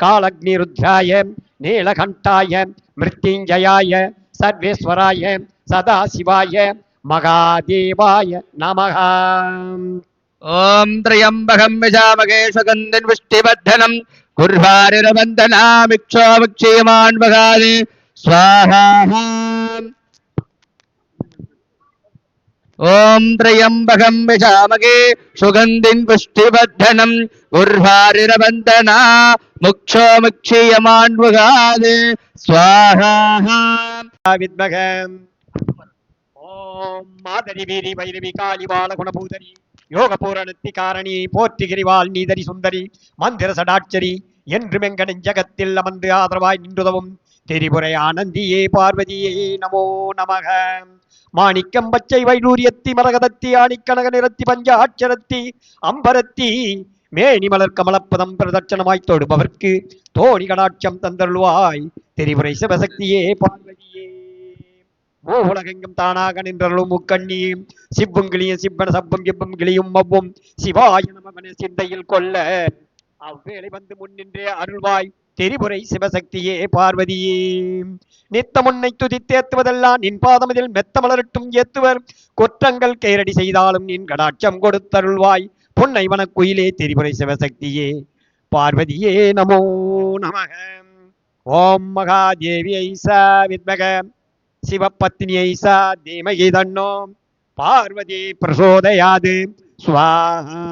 कालग्निरुद्राय नीलकण्ठाय मृत्युञ्जयाय सर्वेश्वराय सदाशिवाय महादेवाय नमः। ॐ त्र्यम्बकं यजामहे सुगन्धिं पुष्टिवर्धनं गुर्वारुरवन्दनामिक्षोमुक्षीयमान्वगादि स्वाहा। ॐ त्र्यम्बकं यजामहे सुगन्धिं पुष्टिवर्धनं गुर्वारुरवन्दना मुक्षोमुक्षीयमान्वगादि स्वाहा। विद्महे ओम माधरी वीरी भैरवी काली बाल गुणभूतरी யோக பூரணத்தி காரணி போற்றிகிரிவாள் நீதரி சுந்தரி மந்திர சடாட்சரி என்று மெங்க நெஞ்சகத்தில் அமர்ந்து ஆதரவாய் நின்றுதவும் திரிபுரை ஆனந்தியே பார்வதியே நமோ நமக. மாணிக்கம் பச்சை வைடூரியத்தி மரகதத்தி ஆணிக்கனக நிறத்தி பஞ்ச ஆட்சரத்தி அம்பரத்தி மேனி மலர் கமலப்பதம் பிரதட்சணமாய் தொடுபவர்க்கு தோணி கடாட்சம் தந்தருள்வாய் திரிபுரை சிவசக்தியே பார்வதியே. உலகெங்கும் தானாக நின்றருளும் முக்கண்ணி சிப்பும் கிளியும் சிப்பன சப்பும் கிப்பும் கிளியும் மவ்வும் சிவாய நமகன சிந்தையில் கொள்ள அவ்வேளை வந்து முன்னின்றே அருள்வாய் திரிபுரை சிவசக்தியே பார்வதியே. நித்த முன்னை துதித்தேத்துவதெல்லாம் நின் பாதமதில் மெத்த மலரட்டும் ஏத்துவர் குற்றங்கள் கைரடி செய்தாலும் நின் கடாட்சம் கொடுத்தருள்வாய் பொன்னை வனக்குயிலே திரிபுரை சிவசக்தியே பார்வதியே நமோ நமக. ஓம் மகாதேவியை ச வித்மக சிவபத்னியை சா தீமகி தன்னோ பார்வதி பிரசோதயாது ஸ்வாஹா.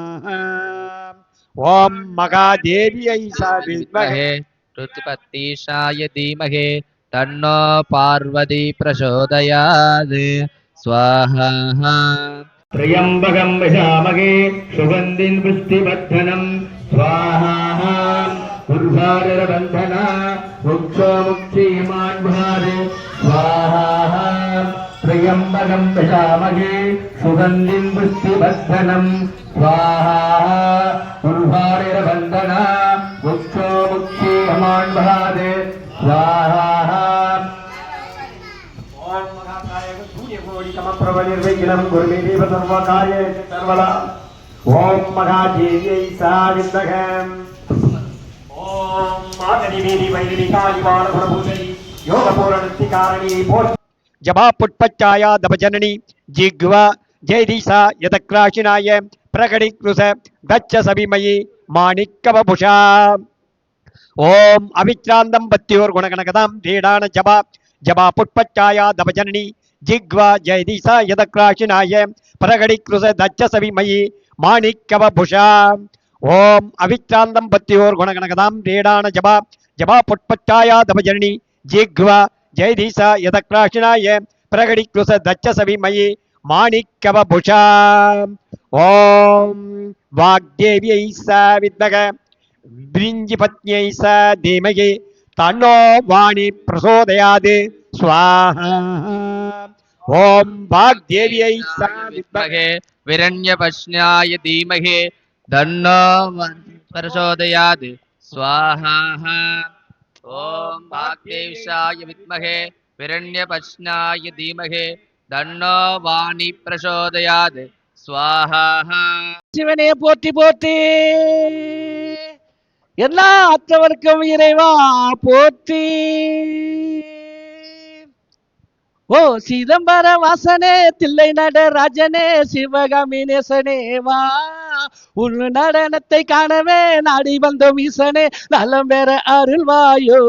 ஓம் மகாதேவியை சா வித்மகே ருத்பத்தீஷாய தீமஹே தன்னோ பார்வதி பிரசோதயாத் ஸ்வாஹா. त्र्यम्बकं यजामहे सुगन्धिं पुष्टिवर्धनं स्वाहा। उर्वारुरबन्धना मुक्षोमुक्षीयमान्वगादि स्वाहा। त्र्यम्बकं यजामहे सुगन्धिं पुष्टिवर्धनं स्वाहा। उर्वारुरबन्धना मुक्षोमुक्षीयमान्वगादि स्वाहा। समप्रभनिर्विघ्नं गुरुमे देव सर्वकार्ये सर्वदा. ओम महादेव्यै सा विद्महे ओम माधरी वीरी भैरवी काली बाल गुणभूतरी योग पूरणति कारिणी पोट जबा पुष्पच्छाया दभजननी जिह्वा जयदीसा यदक्राशिनाय प्रकटिकृत दच्च सविमयी माणिक्यवपुषा. ओम अविच्रान्दं बत्योर गुणगणगदां धीडान जबा जबा पुष्पच्छाया दभजननी जिह्वा जयदीसा यदक्राशिनाय प्रकटिकृत दच्च सविमयी माणिक्यवपुषा. ओम अविच्रान्दं बत्योर गुणगणगदां धीडान जबा जबा पुष्पच्छाया दभजननी जिह्वा जयदीसा यदक्राशिनाय प्रकटिकृत दच्च सविमयी माणिक्यवपुषा. ओम वाग्देव्यै सा विद्महे ब्रिञ्जिपत्न्यै सा धीमहि तन्नो वाणी प्रचोदयात् स्वाहा. ओम वाग्देव्यै सा विद्महे विरण्यपश्न्याय धीमहि तन्नो प्रचोदयात् स्वाहा. ॐ वाग्देव्याय विद्महे विरण्यपश्न्याय धीमहि तन्नो वाणी प्रचोदयात् स्वाहा. சிவனே போற்றி போற்றி, எல்லா அற்றவர்க்கும் இறைவா போற்றி. ஓ சிதம்பர வாசனே தில்லை நடராஜனே சிவகாமி நேசனே வா, உன் நடனத்தை காணவே நாடி வந்தோம் ஈசனே நலம் பெற அருள்வாயோ.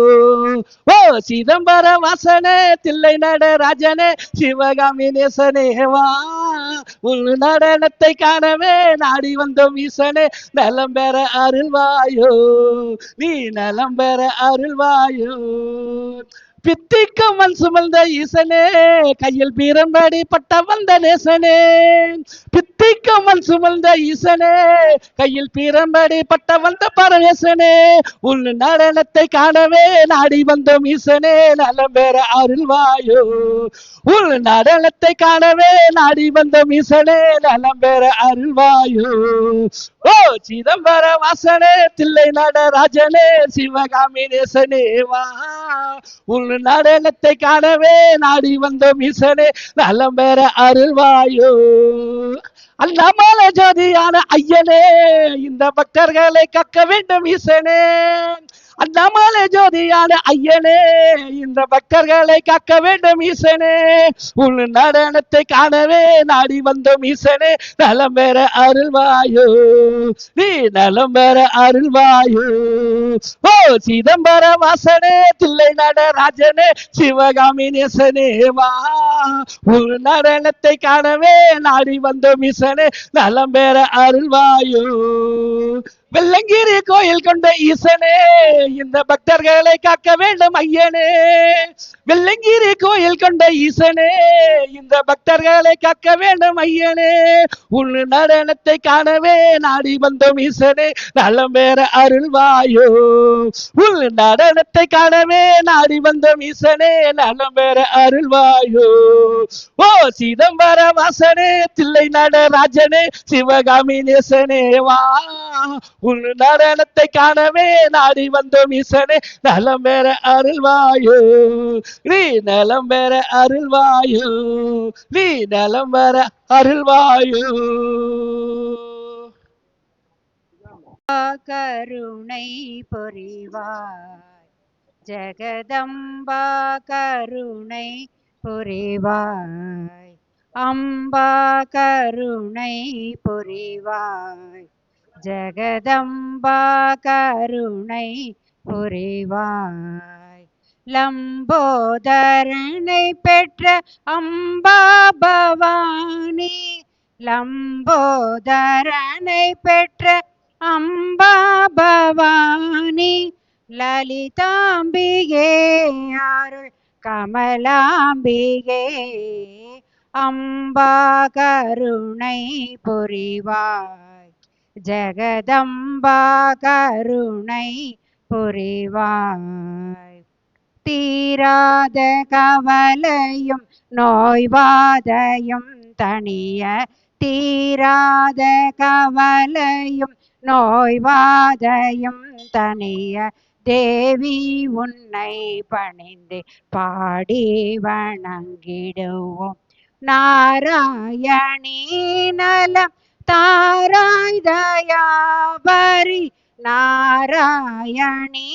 ஓ சிதம்பர வாசனே தில்லை நடராஜனே சிவகாமி நேசனே வா, உன் நடனத்தை காணவே நாடி வந்தோம் ஈசனே நலம் பெற அருள்வாயோ, நீ நலம் பெற அருள்வாயோ. பித்திக்கும் மண் சுமந்த ஈசனே கையில் பீரம்படி பட்ட வந்த நேசனே, பித்திக்கும் மண் சுமந்த ஈசனே கையில் பீரம்படி பட்ட வந்த பரமேசனே, உன் நடனத்தை காணவே நாடி வந்தோம் ஈசனே நலம் பெற அருள்வாயோ, உன் நடனத்தை காணவே நாடி வந்தோம் ஈசனே நலம் பெற அருள்வாயோ. ஓ சிதம்பர வாசனே தில்லை நடராஜனே சிவகாமி நேசனே வா, உன் நடனத்தை காணவே நாடி வந்தோம் ஈசனே நலம் பெற அருள்வாயோ. அண்ணாமலை ஜோதியான ஐயனே இந்த பக்தர்களை கக்க வேண்டும் ஈசனே, அண்ணாமலை ஜோதியான ஐயனே இந்த பக்தர்களை காக்க வேண்டும் ஈசனே உன் நடனத்தை காணவே நாடி வந்தோம் ஈசனே நலம் பெற அருள்வாயோ நீ நலம் பெற அருள்வாயோ ஓ சிதம்பர வாசனே தில்லை நடராஜனே சிவகாமி நேசனே வா உன் நடனத்தை காணவே நாடி வந்தோம் ஈசனே நலம் பெற அருள்வாயோ வெள்ளங்கிரி கோயில் கொண்ட ஈசனே இந்த பக்தர்களை காக்க வேண்டும் ஐயனே வெள்ளங்கிரி கோயில் கொண்ட ஈசனே இந்த பக்தர்களை காக்க வேண்டும் ஐயனே உன் நடனத்தை காணவே நாடி வந்தோம் ஈசனே நலம் பெற அருள்வாயோ உன் நடனத்தை காணவே நாடி வந்தோம் ஈசனே நலம் பெற அருள்வாயோ ஓ சிதம்பர வாசனே தில்லை நடராஜனே சிவகாமி நேசனே வா உன் நடனத்தை காணவே நாடி வந்தோம் ஈசனே நலம் பெற அருள்வாயோ நீ நலம் பெற அருள்வாயோ நீ நலம் பெற அருள்வாயோ கருணை புரிவாய் ஜெகதம்பா கருணை புரிவாய் அம்பா கருணை புரிவாய் ஜெகதம்பா கருணை புரிவாய் லம்போதரனை பெற்ற அம்பா பவானி லம்போதரனை பெற்ற அம்பா பவானி லலிதாம்பிகே அருள் கமலாம்பிகே அம்பா கருணை புரிவாய் ஜெகதம்பா கருணை புரிவாய் தீராத கவலையும் நோய்வாதையும் தணிய தீராத கவலையும் நோய்வாதையும் தணிய தேவி உன்னை பணிந்து பாடி வணங்கிடுவோம் நாராயணி நலம் தாராய் தயாபரி நாராயணி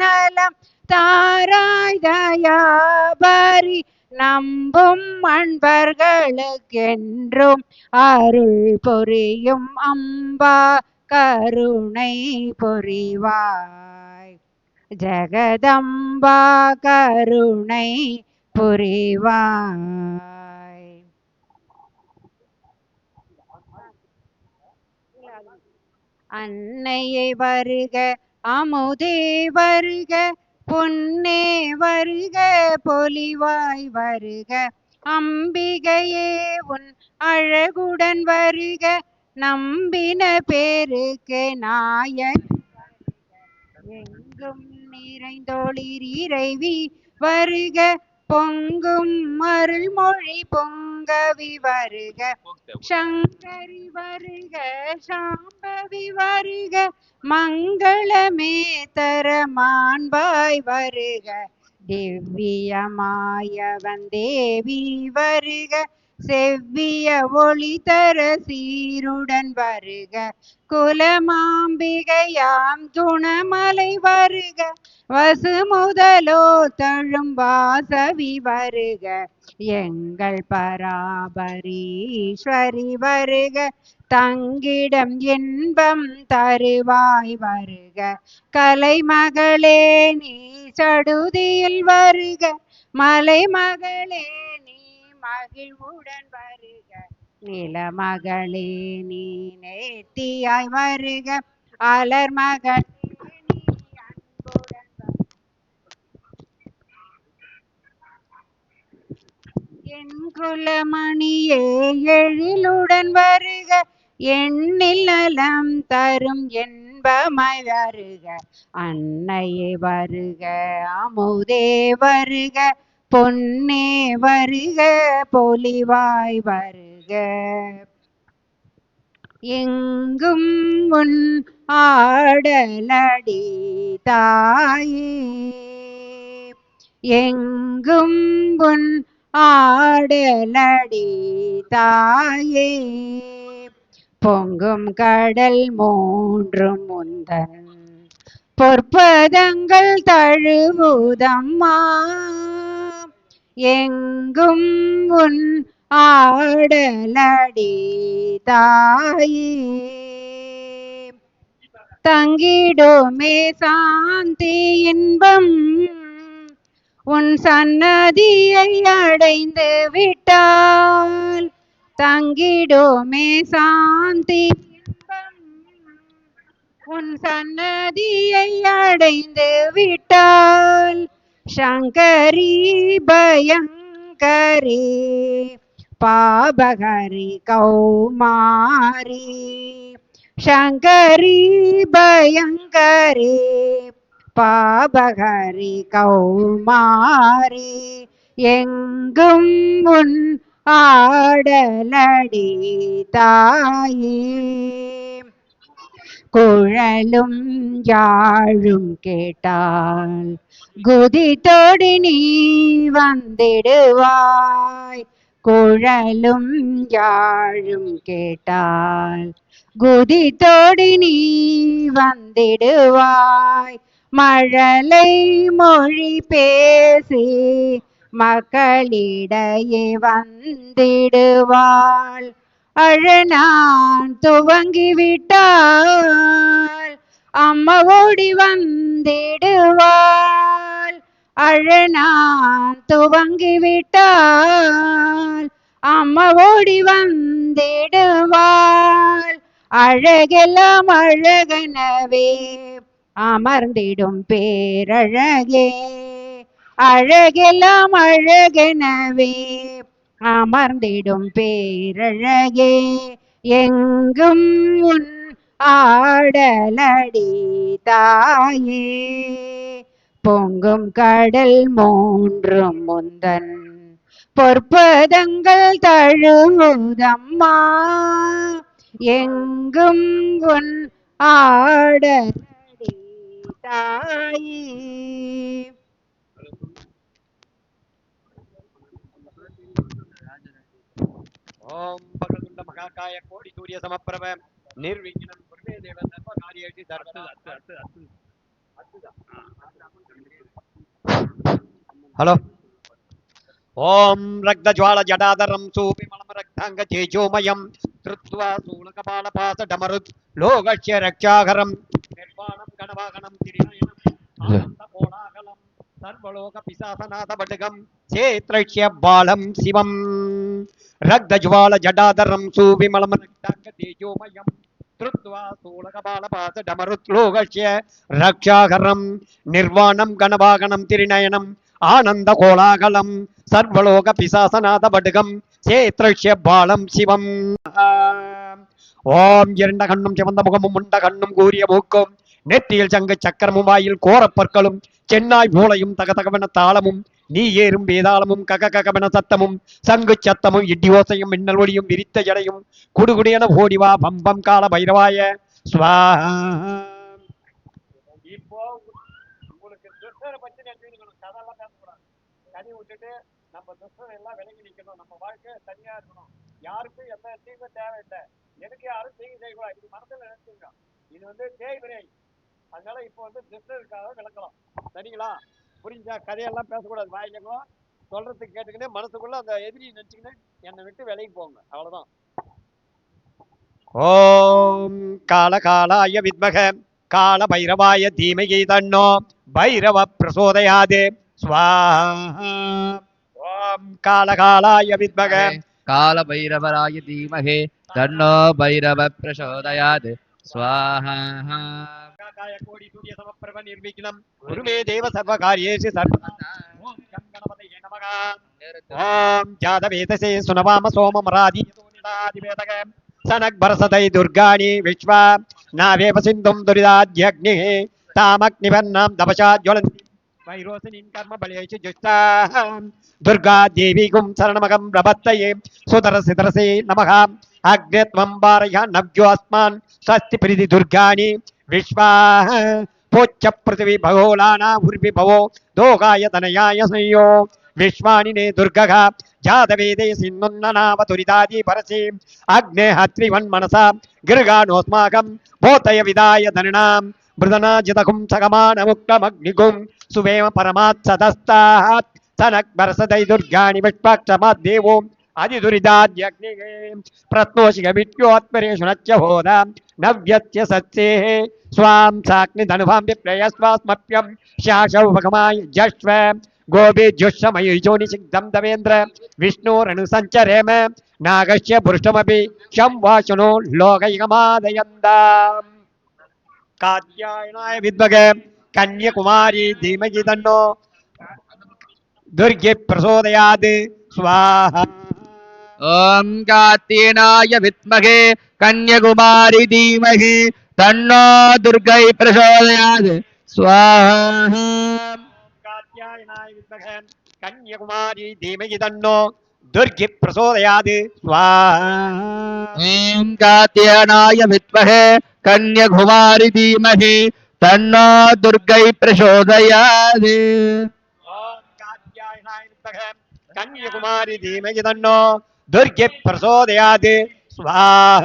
நலம் தாராய் தயாபரி நம்பும் அன்பர்களுக்கென்றும் அருள் புரியும் அம்பா கருணை புரிவாய் ஜெகதம்பா கருணை புரிவாய் அன்னையை வருக அமுதே வருக பொன்னே வருக பொலிவாய் வருக அம்பிகையே உன் அழகுடன் வருக நம்பின பேருக்கு நாயக் எங்கும் நிறைந்தோளிர் இறைவி வருக பொங்கும் அருள்மொழி பொங்கவி வருக சங்கரி வருக சாம்பவி வருக மங்களமே தர மாண்பாய் வருக திவ்யமாயவன் தேவி வருக செவ்விய ஒளி தர சீருடன் வருக குலமாம்பிகையாம் குணமலை வருக வசுமுதலோ தழும் வாசவி வருக எங்கள் பராபரீஸ்வரி வருக தங்கிடம் இன்பம் தருவாய் வருக கலைமகளே நீ சடுதியில் வருக மலைமகளே நீ மகிழ்வுடன் வருக நிலமகளே நீ நேர்த்தியாய் வருக அலர்மகளே நீ அன்புடன் என் குலமணியே எழிலுடன் வருக எண்ணில் நலம் தரும் என்பமாய் வருக அன்னையே வருக அமுதே வருக பொன்னே வருக பொலிவாய் வருக எங்கும் உன் ஆடலடி தாயே எங்கும் உன் ஆடலடி தாயே பொங்கும் கடல் மூன்றும் முந்தன் பொற்பதங்கள் தழுவுதம்மா எங்கும் உன் ஆடலடி தாயே தங்கிடுமே சாந்தி இன்பம் உன் சன்னதியை அடைந்து விட்டால் தங்கிடுமே சாந்தி இன்பம் உன் சன்னதியை அடைந்து விட்டால் சங்கரி பயங்கரி பாபகரி கௌமாரி சங்கரி பயங்கரி பாபகரி கௌமாரி எங்கும் உன் ஆடலடி தாயே குழலும் யாழும் கேட்டால் குதித்தோடு நீ வந்திடுவாய் குழலும் யாழும் கேட்டால் குதித்தோடு நீ வந்திடுவாய் மழலை மொழி பேசி மக்களிடையே வந்திடுவாள் அழனான் துவங்கிவிட்டாள் அம்மா ஓடி வந்திடுவாள் அழனான் துவங்கிவிட்டாள் அம்மா ஓடி வந்திடுவாள் அழகெல்லாம் அழகனவே அமர்ந்திடும் பேரழகே அழகெல்லாம் அழகெனவே அமர்ந்திடும் பேரழகே எங்கும் உன் ஆடலடி தாயே பொங்கும் கடல் மூன்றும் முந்தன் பொற்பதங்கள் தழுவுதம்மா எங்கும் உன் ஆடலடி தாயே ஓம் பகவந்த மகாகாய கோடி சூரிய சமப்பிரப நிர்விக்னம் குருவே தேவ சர்வ காரியேஷு சர்வதா ஹலோ ஓம் ரக்த ஜ்வால ஜடாதரம் சூபிமலம் ரக்தாங்க தேஜோமயம் திருத்வா சூலகபால பாச டமருத் லோகஸ்ய ரக்ஷாகரம் நிர்வாணம் கணவாகனம் திரிநயனம் ஆனந்த கோலாகலம் சர்வலோக பிசாசநாத படகம் சேத்ரக்ஷ்ய பாலம் சிவம் ரக்தஜ்வால ஜடாதரம் சூவிமலம் ரக்தாங்க தேஜோமயம் திருத்வா சூலகபால பாச டமருத் லோகஸ்ய ரக்ஷாகரம் நிர்வாணம் கணவாகனம் திரிநயனம் ஆனந்த கோலாகலம் சர்வலோக பிசாசநாத படகம் சேத்ரக்ஷ்ய பாலம் சிவம் ஓம் இரண்ட கண்ணும் சிவந்த முகமும் முண்ட கண்ணும் கூறிய மூக்கும் நெற்றியில் சங்கு சக்கரமும் வாயில் கோரப்பற்களும் சென்னாய் மூளையும் தகதகவென தாளமும் நீ ஏறும் வேதாளமும் ககககவென சத்தமும் சங்கு சத்தமும் இடி ஓசையும் மின்னல் ஒளியும் விரித்த ஜடையும் குடுகுடியென ஓடிவா பம்பம் கால பைரவாய ஸ்வாஹா. இப்போ உங்களுக்கு துஷ்டரை பத்தி நினைச்சுக்கணும், கதெல்லாம் பேசக்கூடாது. தனி விட்டுட்டு நம்ம துஷ்டரை எல்லாம் விலகி நிற்கணும். நம்ம வாழ்க்கை தனியா இருக்கணும். யாருக்கும் எந்த தீங்கும் தேவையில்லை. எனக்கு யாரும் தீங்கு செய்யக்கூடாது. இது மனசுல நினைச்சுங்க. இது தேய்வினை. அதனால இப்போ துஷ்டருக்காக விளக்கலாம். சரிங்களா? புரிஞ்சா? கதையெல்லாம் பேசக்கூடாது. வாயிலக்கும் சொல்றதுக்கு கேட்டுக்கின்னு மனசுக்குள்ள அந்த எதிரி நினைச்சுக்கின்னு என்னை விட்டு விலகி போங்க. அவ்வளவுதான். ஓம் கால காலாய வித்மக கால பைரவாய தீமகி தன்னோ பைரவ பிரசோதயாது ஸ்வாஹா. ஓம் கால காலாய வித்மக கால பைரவராய தீமஹே தன்னோ பைரவ பிரசோதயாத் ஸ்வாஹா. கோடி சூரிய சமப்பிரப நிர்விக்னம் குருமே தேவ சர்வ காரியேஷு சர்வதா. ஓம் கம் கணபதயே நமக. ஓம் ஜாதவேதசே சுனவாம சோமமராதி யதோனிதாதிவேதக சனக் பரசதை துர்காணி விஸ்வா நாவேவ சிந்தும் துரிதாத்யக்னிः தாமக்னிவர்ணாம் தபசா ஜ்வலந்தி வைரோசினிம் கர்ம பலேஷு ஜுஷ்டாம் துர்கா தேவிகும் சரணமகம் பிரபத்தயே சுதரசிதரசே நமக. அக்னித்வம் பாரய நவ்யோஸ்மான் ஸ்வஸ்தி பிரிதி துர்காணி விஸ்வா போச்ச பிருத்திவி பகோலானா உர்வி பவோ தோகாய தனயாய சையோ விஸ்வானி நே துர்கக ஜாதவேதே சின்னுன்னநாவ துரிதாதி பரசி அக்னே ஹத்ரிவன் மனசா கிருகானோஸ்மாகம் போதய விதாய தனனாம் मृदनाजितकुं सगमानमुक्तमग्निकुं सुवेम परमात्सदस्तात् सनक्बरसदै दुर्गाणि विष्पाक्षमाद्देवो अधिदुरिदाद्यग्निः प्रत्नोषिकविद्योत्परेषु नच्च होदा नव्यस्य सत्सेः स्वां साग्निधनुभां विप्रयस्वास्मप्यं शासौ भगमाय जश्व गोभिजुष्मयुजोनिषिग्धं दवेन्द्र विष्णोरनुसञ्चरेम नागस्य पुरुषमपि शं वासुनो लोकैकमादयन्ताम् कात्यायनाय विद्महे कन्याकुमारी धीमहि तन्नो दुर्गे प्रचोदयात् स्वाहा ॐ कात्यायनाय विद्महे कन्याकुमारी धीमहि तन्नो दुर्गै प्रचोदयात् स्वाहा कात्यायनाय विद्महे कन्याकुमारी धीमहि तन्नो दुर्गे प्रचोदयात् स्वाहा ॐ कात्यायनाय विद्महे कन्याकुमारी धीमहि तन्नो दुर्गै प्रचोदयात् ओम कात्यायनाय विद्महे कन्याकुमारी धीमहि तन्नो दुर्गे प्रचोदयात् स्वाहा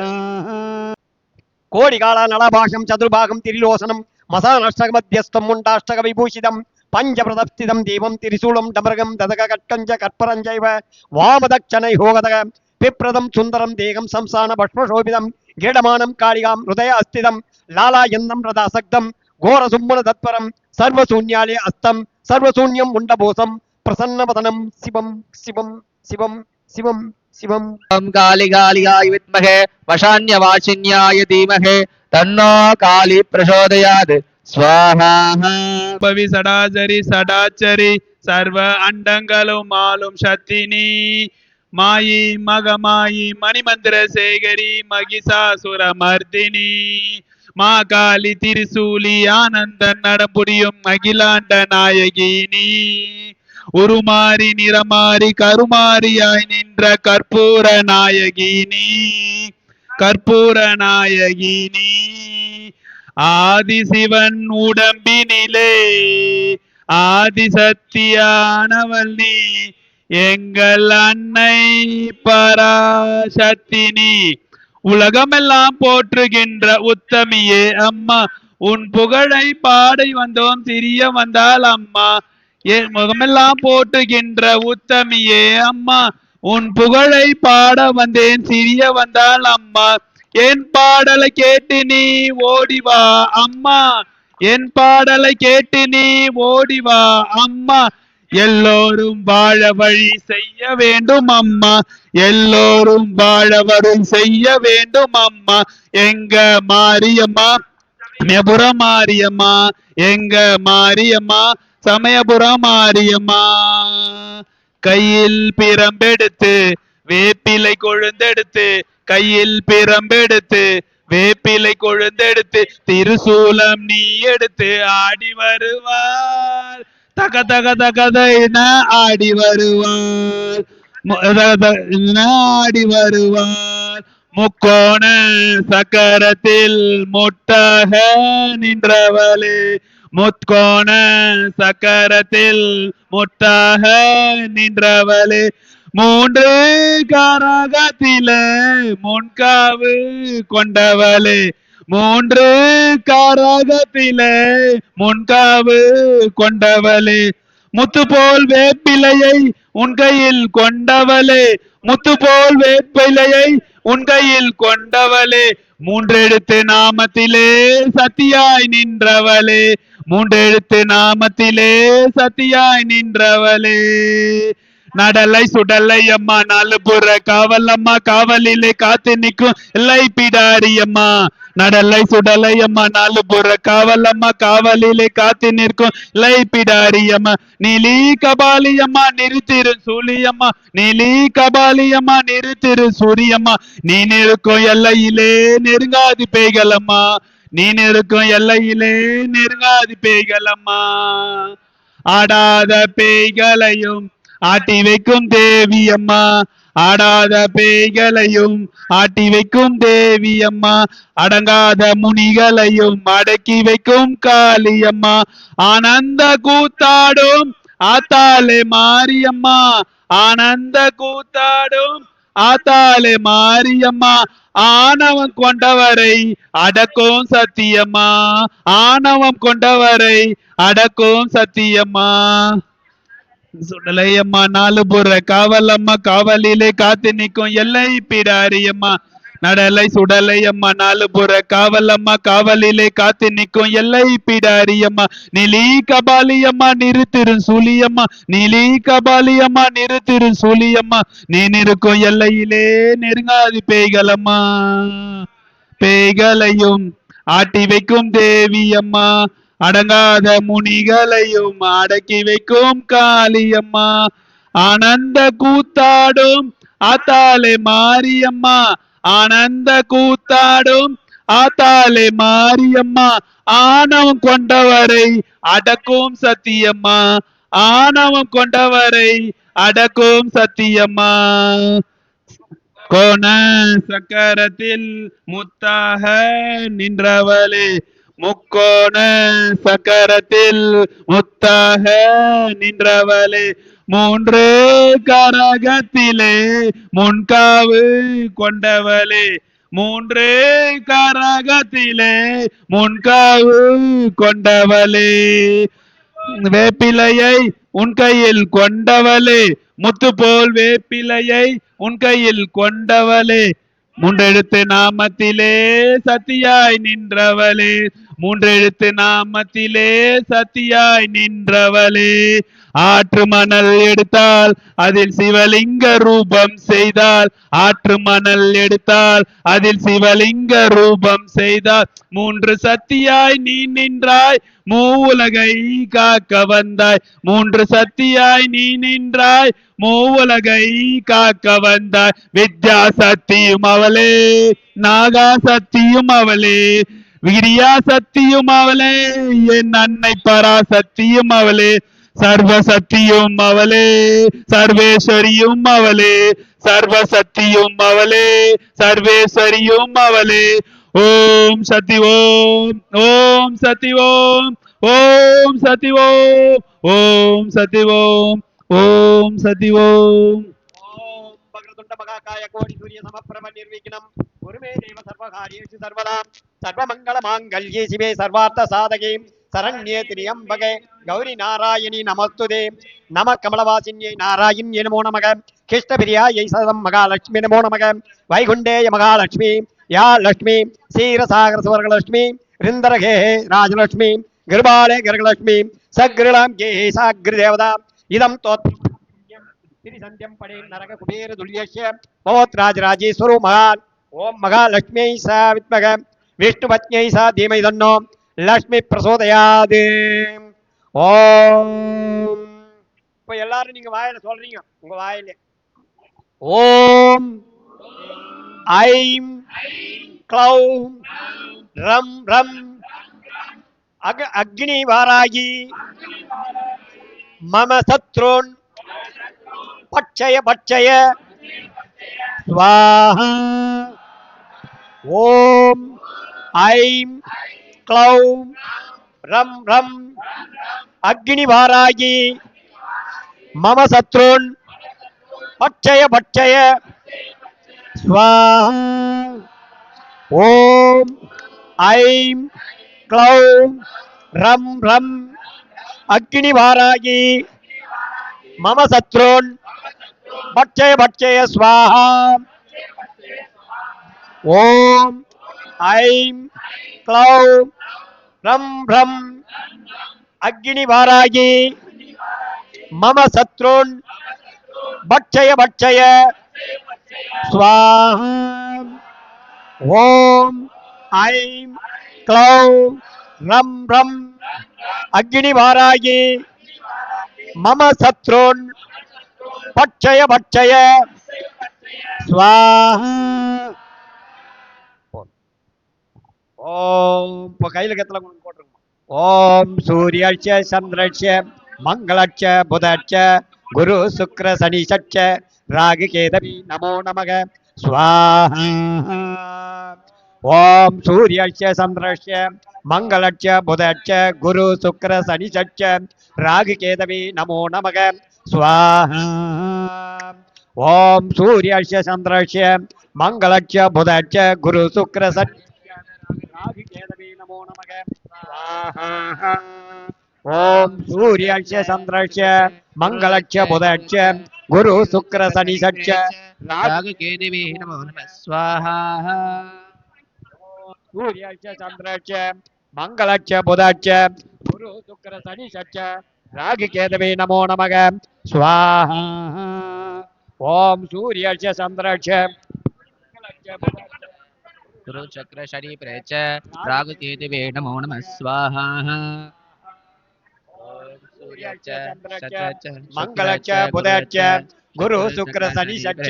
कोडिकाल नलभाषं चतुर्भागं त्रिलोचनं मसानष्टकमध्यस्थं मुण्डाष्टकविभूषितं पञ्चप्रदस्थितं देवं त्रिशूलं डमरगं ददककट्कञ्च कर्परञ्चैव वामदक्षिणैहोगदक पिप्रदं सुन्दरं देहं संस्थान भस्मशोभितं गीडमानं कालिकां हृदय अस्थितं लालायन्दं रदासक्तं घोरसुम्बुलतत्परं सर्वशून्यालय अस्तं सर्वशून्यं मुण्डभूषं प्रसन्नवदनं शिवं शिवं शिवं शिवं शिवं ॐ कालिकालिकाय विद्महे वशान्यवाचिन्याय धीमहि तन्नो काली प्रचोदयात् स्वाहा பவி சடாச்சரி சடாச்சரி சர்வ அண்டங்களும் ஆளும் சத்தினி மாயி மகமாயி மணிமந்திர சேகரி மகிஷாசுர மர்தினி மா காளி திரிசூலி ஆனந்த நடம்புரியும் அகிலாண்ட நாயகினி உருமாறி நிறமாறி கருமாறியாய் நின்ற கற்பூர நாயகினி கற்பூர நாயகினி ஆதிசிவன் உடம்பினிலே ஆதிசக்தியானவள் நீ எங்கள் அன்னை பராசக்தினி உலகமெல்லாம் போற்றுகின்ற உத்தமியே அம்மா உன் புகழை பாடி வந்தோம் சிறிய வந்தால் அம்மா என் முகமெல்லாம் போற்றுகின்ற உத்தமியே அம்மா உன் புகழை பாட வந்தேன் சிறிய வந்தால் அம்மா என் பாடலை கேட்டு நீ ஓடிவா அம்மா என் பாடலை கேட்டு நீ ஓடிவா அம்மா எல்லோரும் வாழ வழி செய்ய வேண்டும் அம்மா எல்லோரும் வாழ வழி செய்ய வேண்டும் அம்மா எங்க மாரியம்மா சமயபுரம் மாரியம்மா எங்க மாரியம்மா சமயபுரம் மாரியம்மா கையில் பிரம்பெடுத்து வேப்பிலை கொழுந்தெடுத்து கையில் பிரம்பெடுத்து வேப்பிலை கொழுந்தெடுத்து திருசூலம் நீ எடுத்து ஆடி வருவார் தக தக தகதைன ஆடி வருவார் ஆடி வருவார் முக்கோண சக்கரத்தில் முட்டாக நின்றவளே முக்கோண சக்கரத்தில் முட்டாக நின்றவளே மூன்று கரகத்திலே முன்காவு கொண்டவளே மூன்று கரகத்திலே முன்காவு கொண்டவளே முத்து போல் வேப்பிலையை உன் கையில் கொண்டவளே முத்து போல் வேப்பிலையை உன் கையில் கொண்டவளே மூன்றெழுத்து நாமத்திலே சத்தியாய் நின்றவளே மூன்றெழுத்து நாமத்திலே சத்தியாய் நின்றவளே நடலை சுடலை அம்மா நாலு புற காவல் அம்மா காவலிலே காத்து நிற்கும் எல்லை பிடாரி அம்மா நடலை சுடலை அம்மா நாலு புற காவல் அம்மா காவலிலே காத்து நிற்கும் எல்லை பிடாரி அம்மா நீலி கபாலி அம்மா நிறுத்திரு சூழியம்மா நீலி கபாலி அம்மா நிறுத்திரு சூரியம்மா நீ நிற்கும் எல்லையிலே நெருங்காது பேய்களம்மா நீ நிற்கும் எல்லையிலே நெருங்காது பேய்களம்மா ஆடாத பேய்களையும் ஆட்டி வைக்கும் தேவி அம்மா ஆடாத பேய்களையும் ஆட்டி வைக்கும் தேவி அம்மா அடங்காத முனிகளையும் அடக்கி வைக்கும் காளியம்மா ஆனந்த கூத்தாடும் ஆத்தாலே மாரியம்மா ஆனந்த கூத்தாடும் ஆத்தாளே மாரியம்மா ஆணவம் கொண்டவரை அடக்கும் சத்தியம்மா ஆணவம் கொண்டவரை அடக்கும் சத்தியம்மா சுடலையம்மா நாலு புற காவலம்மா காவலிலே காத்து நிற்கும் எல்லை பிடாரியம்மா நடலை சுடலையம்மா நாலு புற காவலம்மா காவலிலே காத்து நிற்கும் எல்லை பிடாரியம்மா நிலி கபாலியம்மா நிறுத்திரு சூலியம்மா நிலி கபாலியம்மா நிறுத்திரு சூலியம்மா நீ நிற்கும் எல்லையிலே நெருங்காது பேய்களம்மா பேய்களையும் ஆட்டி வைக்கும் தேவியம்மா அடங்காத முனிகளையும் அடக்கி வைக்கும் காளியம்மா ஆனந்த கூத்தாடும் ஆத்தாளே மாரியம்மா ஆனந்த கூத்தாடும் ஆத்தாளே மாரியம்மா ஆணவம் கொண்டவரை அடக்கும் சத்தியம்மா ஆணவம் கொண்டவரை அடக்கும் சத்தியம்மா கோண சக்கரத்தில் முத்தாக நின்றவளே முக்கோண சக்கரத்தில் முத்தாக நின்றவளே மூன்று கரகத்திலே முன்காவு கொண்டவளே மூன்று கரகத்திலே முன்காவு கொண்டவளே வேப்பிலையை உன் கையில் கொண்டவளே முத்து போல் வேப்பிலையை உன் கையில் கொண்டவளே மூன்றெழுத்து நாமத்திலே சத்தியாய் நின்றவளே மூன்றெழுத்து நாமத்திலே சத்தியாய் நின்றவளே ஆற்று மணல் எடுத்தால் அதில் சிவலிங்க ரூபம் செய்தால் ஆற்று மணல் எடுத்தால் அதில் சிவலிங்க ரூபம் செய்தால் மூன்று சத்தியாய் நீ நின்றாய் மூவுலகை காக்க வந்தாய் மூன்று சத்தியாய் நீ நின்றாய் மூவுலகை காக்க வந்தாய் வித்யா சக்தியும் அவளே நாகா சக்தியும் அவளே விரியா சக்தியும் அவளே என் அன்னை பராசக்தியும் அவளே சர்வ சக்தியும் அவளே சர்வேஸ்வரியும் அவளே சர்வ சக்தியும் அவளே சர்வேஸ்வரியும் அவளே ஓம் சக்தி ஓம் ஓம் சக்தி ஓம் ஓம் சக்தி ஓம் ஓம் சக்தி ஓம் ஓம் சக்தி ஓம் ஓம் பக்ரதுண்ட மகாகாய கோடி சூரிய சமப்பிரப நிர்விக்னம் குருமே தேவ சர்வகாரியேஷு சர்வதா சர்வமங்கள மாங்கல்யே சிவே சர்வார்த்த சாதகே சரண்யே திரியம்பகே கௌரி நாராயணி நமஸ்துதே நம கமலவாசின்யை நாராயண்யே நமோ நமக கிருஷ்ணபிரியாயை சதம் மகாலட்சுமி நமோ நமக வைகுண்டேய மகாலட்சுமி யா லட்சுமி சீரசாகர சுவர்கலட்சுமி ரிந்தரகே ராஜலட்சுமி கிருபாலே கர்கலட்சுமி சக்ரிலாம் கே சாக்ரிதேவதா இதம் தோத் திரிசந்தியம் படே நரக குபேர துல்யஸ்ய பவத் ராஜராஜேஸ்வரோ மகான் ஓம் மகாலட்சுமியை சா வித்மக விஷ்ணுபத்யை சா தீமை தன்னோ லட்சுமி பிரசோதயாது ஓம் இப்ப எல்லாரும் நீங்க வாயில சொல்றீங்க உங்க வாயில ஓம் ஐம் க்ளௌம் ரம் ரம் அக்னி வாராகி மம சத்ருன் பட்சய பட்சய ஸ்வாஹா ஓம் ஐம் க்ளௌம் ரம் ரம் அக்னி வாராகி மம சத்ருன் பட்சய பட்சய ஸ்வாஹா ஓம் ஐம் க்ளௌம் ரம் ரம் அக்னி வாராகி மம சத்ருன் பட்சய பட்சய ஸ்வாஹா ஓம் ஐம் க்ளௌம் ரம் ரம் அக்னி வாராகி மம சத்ருன் பட்சய பட்சய ஸ்வாஹா ஓம் ஐம் க்ளௌம் ரம் ரம் அக்னி வாராகி மம சத்ருன் பட்சய பட்சய ஸ்வாஹா ஓம் இப்போ கையில கத்தல போட்டுருங்க ஓம் சூரியட்ச சந்திரட்ச மங்களட்ச புதட்ச குரு சுக்ர சனி சட்ச ராகு கேதவி நமோ நமக ஸ்வாஹா ஓம் சூரியட்ச சந்திரட்ச மங்களட்ச புதட்ச குரு சுக்ர சனி சட்ச ராகு கேதவி நமோ நமக ஸ்வாஹா ஓம் சூரியஸ்ய சந்திரஸ்ய மங்களஸ்ய புதஸ்ய குரு சுக்கிர ராகு கேதவே நமோ நமக ஸ்வாஹா ஓம் சூரியஸ்ய சந்திரஸ்ய மங்களஸ்ய புதஸ்ய குரு சுக்கிர சனி சச்ச ராகு கேதுவே நமோ நமः ஸ்வாஹா சூரியஸ்ய சந்திரஸ்ய மங்களஸ்ய புதஸ்ய குரு சுக்கிர சனி சச்ச ராகு கேதவே நமோ நமக ஸ்வாஹா ஓம் சூரியஸ்ய சந்திரஸ்ய மங்களஸ்ய புதஸ்ய குரு சக்கர சனி பிரேச்ச ராகு கேதுவே நமோ நமः ஸ்வாஹா ஓம் சூரியச்ச சத்ரச்ச மங்களச்ச புதச்ச குரு சுக்கிர சனி சச்ச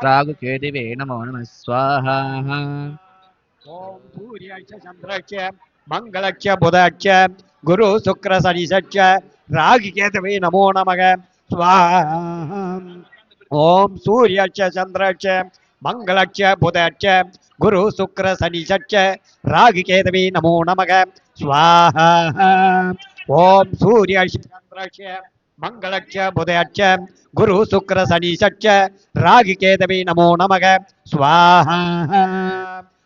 ராகு கேதுவே நமோ நமः ஸ்வாஹா ஓம் சூரியஸ்ய சந்திரஸ்ய மங்களஸ்ய புதஸ்ய குரு சுக்கிர சனி சச்ச ராகு கேதவே நமோ நமக ஸ்வாஹா ஓம் சூரியஸ்ய சந்திரஸ்ய மங்களஸ்ய புதஸ்ய குரு சுக்கிர சனி சச்ச ராகு கேதவே நமோ நமக ஸ்வாஹா ஓம் சூரியஸ்ய சந்திரஸ்ய மங்களஸ்ய புதஸ்ய குரு சுக்கிர சனி சச்ச ராகு கேதவே நமோ நமக ஸ்வாஹா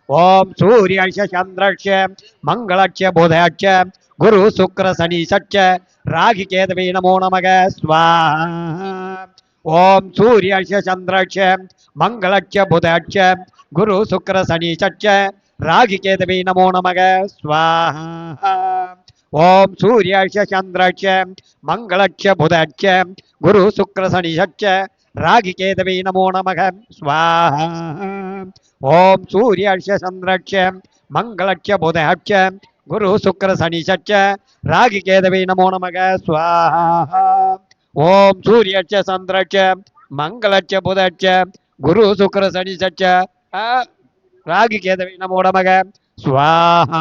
ஓம் சூரியஸ்ய சந்திரஸ்ய மங்களஸ்ய புதஸ்ய குரு சுக்கிர சனி சச்ச ராகு கேதவே நமோ நமக ஸ்வாஹா ஓம் சூரியஸ்ய சந்திரஸ்ய மங்களஸ்ய புதஸ்ய குரு சுக்கிர சனி சச்ச ராகு கேதவே நமோ நமக ஸ்வாஹா ஓம் சூரியஸ்ய சந்திரஸ்ய மங்களஸ்ய புதஸ்ய குரு சுக்கிர சனி சச்ச ராகு கேதவே நமோ நமக ஸ்வாஹா ஓம் சூரியஸ்ய சந்திரஸ்ய மங்களஸ்ய புதஸ்ய குரு சுக்கிர சனி சச்ச ராகு கேதவே நமோ நமக ஸ்வாஹா ஓம் சூரியஸ்ய சந்திரஸ்ய மங்களஸ்ய புதஸ்ய குரு சுக்கிர சனி சச்ச ராகு கேதவே நமோ நமக ஸ்வாஹா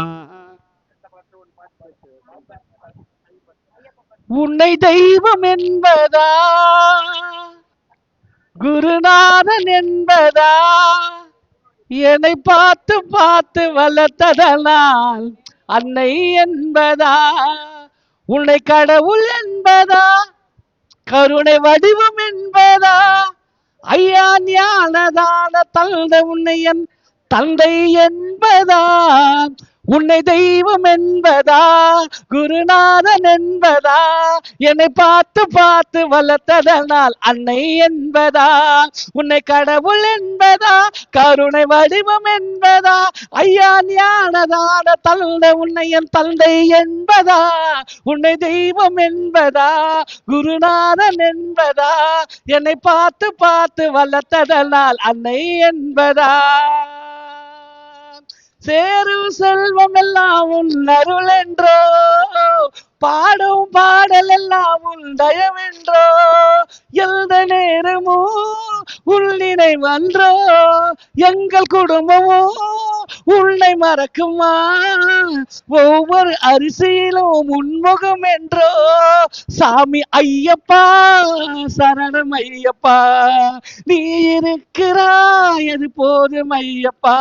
உன்னை தெய்வம் என்பதா குருநாதன் என்பதா என்னை பார்த்து பார்த்து வளர்த்ததனால் அன்னை என்பதா உன்னை கடவுள் என்பதா கருணை வடிவம் என்பதா ஐயா ஞானதான தந்தை உன்னை என் தந்தை என்பதா உன்னை தெய்வம் என்பதா குருநாதன் என்பதா என்னை பார்த்து பார்த்து வளர்த்ததனால் அன்னை என்பதா உன்னை கடவுள் என்பதா கருணை வடிவம் என்பதா ஐயா ஞானதான தந்தை உன்னை என் தந்தை என்பதா உன்னை தெய்வம் என்பதா குருநாதன் என்பதா என்னை பார்த்து பார்த்து வளர்த்ததனால் அன்னை என்பதா சேரும் செல்வம் எல்லாம் உன் அருள் என்றோ பாடும் பாடல் எல்லாம் உன் தயவென்றோ எந்த நேரமோ உள் நினைவன்றோ எங்கள் குடும்பமோ உன்னை மறக்குமா ஒவ்வொரு அரிசியிலும் உன்முகம் என்றோ சாமி ஐயப்பா சரணம் ஐயப்பா நீ இருக்கிறாய் அது போதும் ஐயப்பா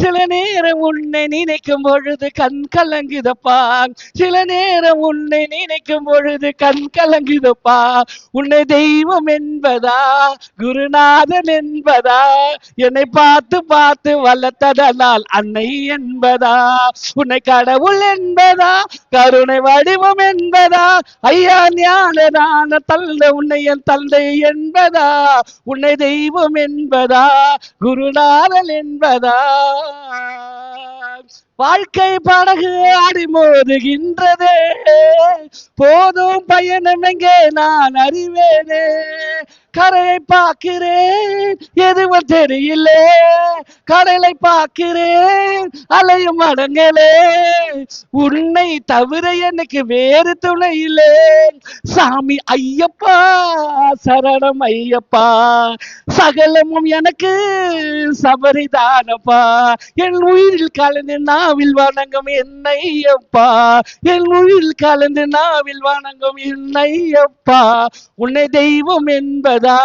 சில நேரம் உன்னை நினைக்கும் பொழுது கண் கலங்குதப்பா சில நேரம் உன்னை நினைக்கும் பொழுது கண் கலங்குதப்பா உன்னை தெய்வம் என்பதா குருநாதன் என்பதா என்னை பார்த்து பார்த்து வளர்த்ததனால் அன்னை என்பதா உன்னை கடவுள் என்பதா கருணை வடிவம் என்பதா ஐயா ஞானதான தந்தை உன்னை என் தந்தை என்பதா உன்னை தெய்வம் என்பதா குருநாதன் என்பதா வாழ்க்கை படகு ஆடி மோதுகின்றதே போதும் பயணம் எங்கே நான் அறிவேனே கரையை பார்க்கிறேன் எதுவும் தெரியல கடலை பார்க்கிறேன் அலையும் அடங்கலே உன்னை தவிர எனக்கு வேறு துணை இல்லை சாமி ஐயப்பா சரணம் ஐயப்பா சகலமும் எனக்கு சபரிதானப்பா என் உயிரில் கலந்து நாவில் வணங்கும் என்னையப்பா என் உயிரில் கலந்து நாவில் வணங்கும் என்னையப்பா உன்னை தெய்வம் என்பது என்பதா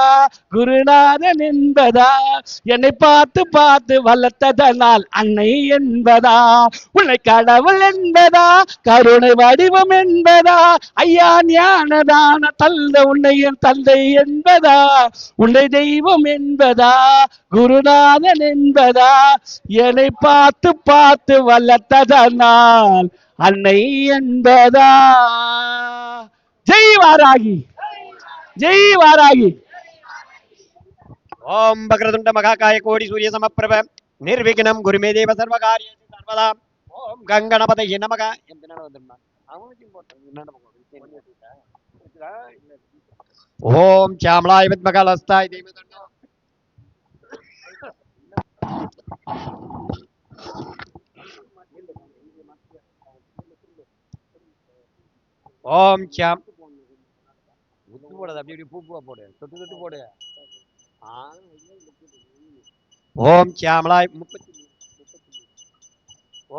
குருநாதன் என்பதா என்னை பார்த்து பார்த்து வளர்த்ததனால் அன்னை என்பதா உன்னை கடவுள் என்பதா கருணை வடிவம் என்பதா ஐயா ஞானதான தந்த உன்னை என் தந்தை என்பதா உன்னை தெய்வம் என்பதா குருநாதன் என்பதா என்னை பார்த்து பார்த்து வளர்த்ததனால் அன்னை என்பதா. ஜெய் வாராகி, ஜெய் வாராகி. ஓம் பக்ரதுண்ட மகாகாய கோடி சூரிய சமப்பிரப நிர்விக்னம் குருமே தேவ சர்வகாரிய சர்வதா. ஓம் கங்கணபதையே நமக. ஓம் சாமலாய வித்மகாலஸ்தாய் தேவதன்னோ. ஓம் சாம் உத்து போடாத, அப்படி இப்படி பூ பூவா போடு, தொட்டு தொட்டு போடு. ஓம் சாமலாய்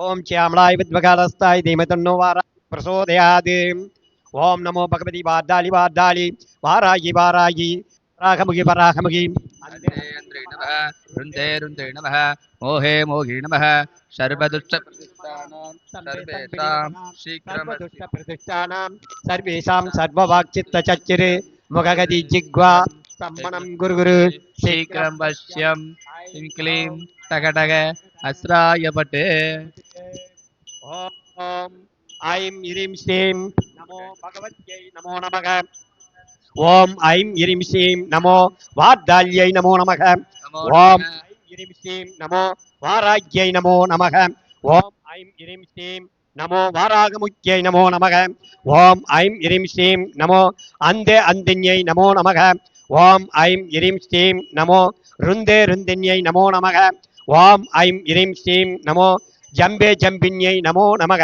ஓம் சாமலாய் வித்மகாலஸ்தாய் தீமதன்னோ வாரா பிரசோதயாத். ஓம் நமோ பகவதி வார்தாளி வார்தாளி வாராகி வாராகி வராகமுகி வராகமுகி. அந்தே அந்தே நமः ருந்தே ருந்தே நமः மோகே மோகி நமः சர்வதுஷ்டபிரதிஷ்டானாம் சர்வேஷாம் சீக்கிரமஸ்தி பிரதிஷ்டானாம் சர்வேஷாம் சர்வவாக்சித்தச்சச்சிரே முககதி ஜிக்வா சம்மணம் குரு குரு சீக்கிரம் பஷ்யம் க்ளீம் டகடக அஸ்ராயபட்டு. ஓம் ஐம் இரிம் ஸ்ரீம் நமோ பகவத்யை நமோ நமக. ஓம் ஐம் இரிம் ஸ்ரீம் நமோ வார்தால்யை நமோ நமக. நமோ ஓம் நமः. ஐம் இரிம் ஸ்ரீம் நமோ வாராக்யை நமோ நமக. ஓம் ஐம் இரிம் ஸ்ரீம் நமோ வாராகமுக்யை நமோ நமக. ஓம் ஐம் இரிம் ஸ்ரீம் நமோ அந்தே அந்தின்யை நமோ நமக. ஓம் ஐம் இரிம் ஸ்ரீம் நமோ ருந்தே ருந்தின்யை நமோ நமக. ஓம் ஐம் இரிம் ஸ்ரீம் நமோ ஜம்பே ஜம்பின்யை நமோ நமக.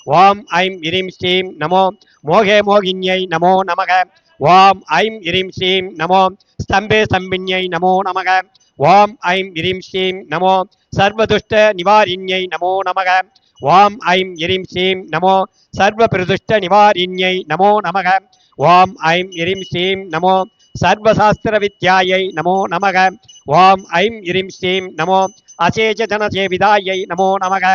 ஓம் ஐம் இரிம் ஸ்ரீம் நமோ மோகே மோகின்யை நமோ நமக. ஓம் ஐம் இரிம் ஸ்ரீம் நமோ ஸ்தம்பே ஸ்தம்பின்யை நமோ நமக. ஓம் ஐம் இரிம் ஸ்ரீம் நமோ சர்வதுஷ்ட நிவாரிண்யை நமோ நமக. ஓம் ஐம் இரிம் ஸ்ரீம் நமோ சர்வ பிரதுஷ்ட நிவாரிண்யை நமோ நமக. ஓம் ஐம் இரிம் ஸ்ரீம் நமோ சர்வசாஸ்திர வித்யாயை நமோ நமக. ஓம் ஐம் இரிம் ஸ்ரீம் நமோ அசேஷ ஜனசேவிதாயை நமோ நமக.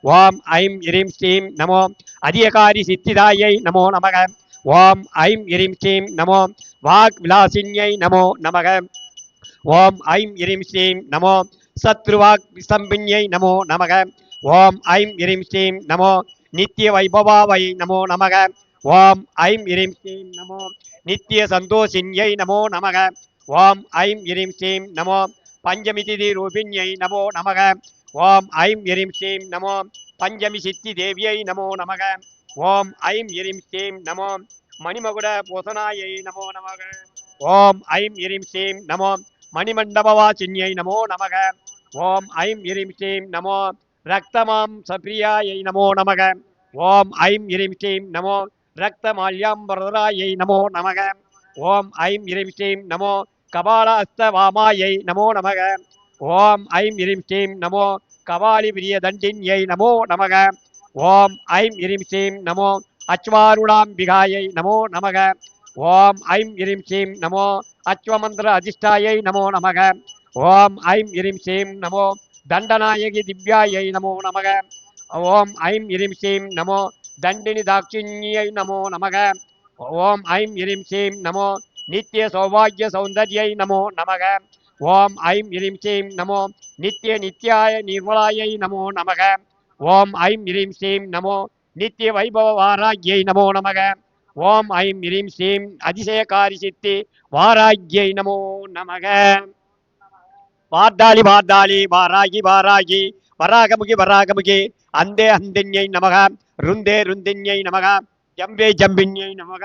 ஓம் ஐம் இரிம் ஸ்ரீம் நமோ அதியகாரி சித்திதாயை நமோ நமக. ஓம் ஐம் இரிம் ஸ்ரீம் நமோ வாக் விலாசின்யை நமோ நமக. ஓம் ஐம் இரிம் ஸ்ரீம் நமோ சத்ருவாக் சம்பின்யை நமோ நமக. ஓம் ஐம் இரிம் ஸ்ரீம் நமோ நித்திய வைபவாவை நமோ நமக. ஓம் ஐம் இரிம் ஸ்ரீம் நமோ நித்திய சந்தோஷின்யை நமோ நமக. ஓம் ஐம் இரிம் ஸ்ரீம் நமோ பஞ்சமி திதி ரூபிண்யை நமோ நமக. ஓம் ஐம் இரிம் ஸ்ரீம் நமோ பஞ்சமி சித்தி தேவியை நமோ நமக. ஓம் ஐம் இரிம் ஸ்ரீம் நமோ மணிமகுட போசனாயை நமோ நமக. ஓம் ஐம் இரிம் ஸ்ரீம் நமோ மணிமண்டபவாசின்யை நமோ நமக. ஓம் ஐம் இரிம் ஸ்ரீம் நமோ ரக்தமாம் சப்ரியாயை நமோ நமக. ஓம் ஐம் இரிம் ஸ்ரீம் நமோ ரக்தமால்யாம்பரதராயை நமோ நமக. ஓம் ஐம் இரிம் ஸ்ரீம் நமோ கபால அஸ்தவாமாயை நமோ நமக. ஓம் ஐம் இரிம் ஸ்ரீம் நமோ கபாலி பிரிய தண்டின்யை நமோ நமக. ஓம் ஐம் இரிம் ஸ்ரீம் நமோ அச்வாருணாம்பிகாயை நமோ நமக. ஓம் ஐம் இரிம் ஸ்ரீம் நமோ அச்வமந்திர அதிஷ்டாயை நமோ நமக. ஓம் ஐம் இரிம் ஸ்ரீம் நமோ தண்டநாயகி திவ்யாயை நமோ நமக. ஓம் ஐம் இரிம் ஸ்ரீம் நமோ தண்டினி தாட்சிண்யை நமோ நமக. ஓம் ஐம் இரிம் ஸ்ரீம் நமோ நித்திய சௌபாகிய சௌந்தர்யை நமோ நமக. ஓம் ஐம் இரிம் ஸ்ரீம் நமோ நித்திய நித்யாய நிர்மலாயை நமோ நமக. ஓம் ஐம் இரிம் ஸ்ரீம் நமோ நித்திய வைபவ வாராக்யை நமோ நமக. ஓம் ஐம் இரிம் ஸ்ரீம் அதிசயகாரி சித்தி வாராக்யை நமோ நமக. வார்தாளி வார்தாளி வாராகி வாராகி வராகமுகி வராகமுகி அந்தே அந்தின்யை நமக. ருந்தே ருந்தின்யை நமக. ஜம்பே ஜம்பின்யை நமக.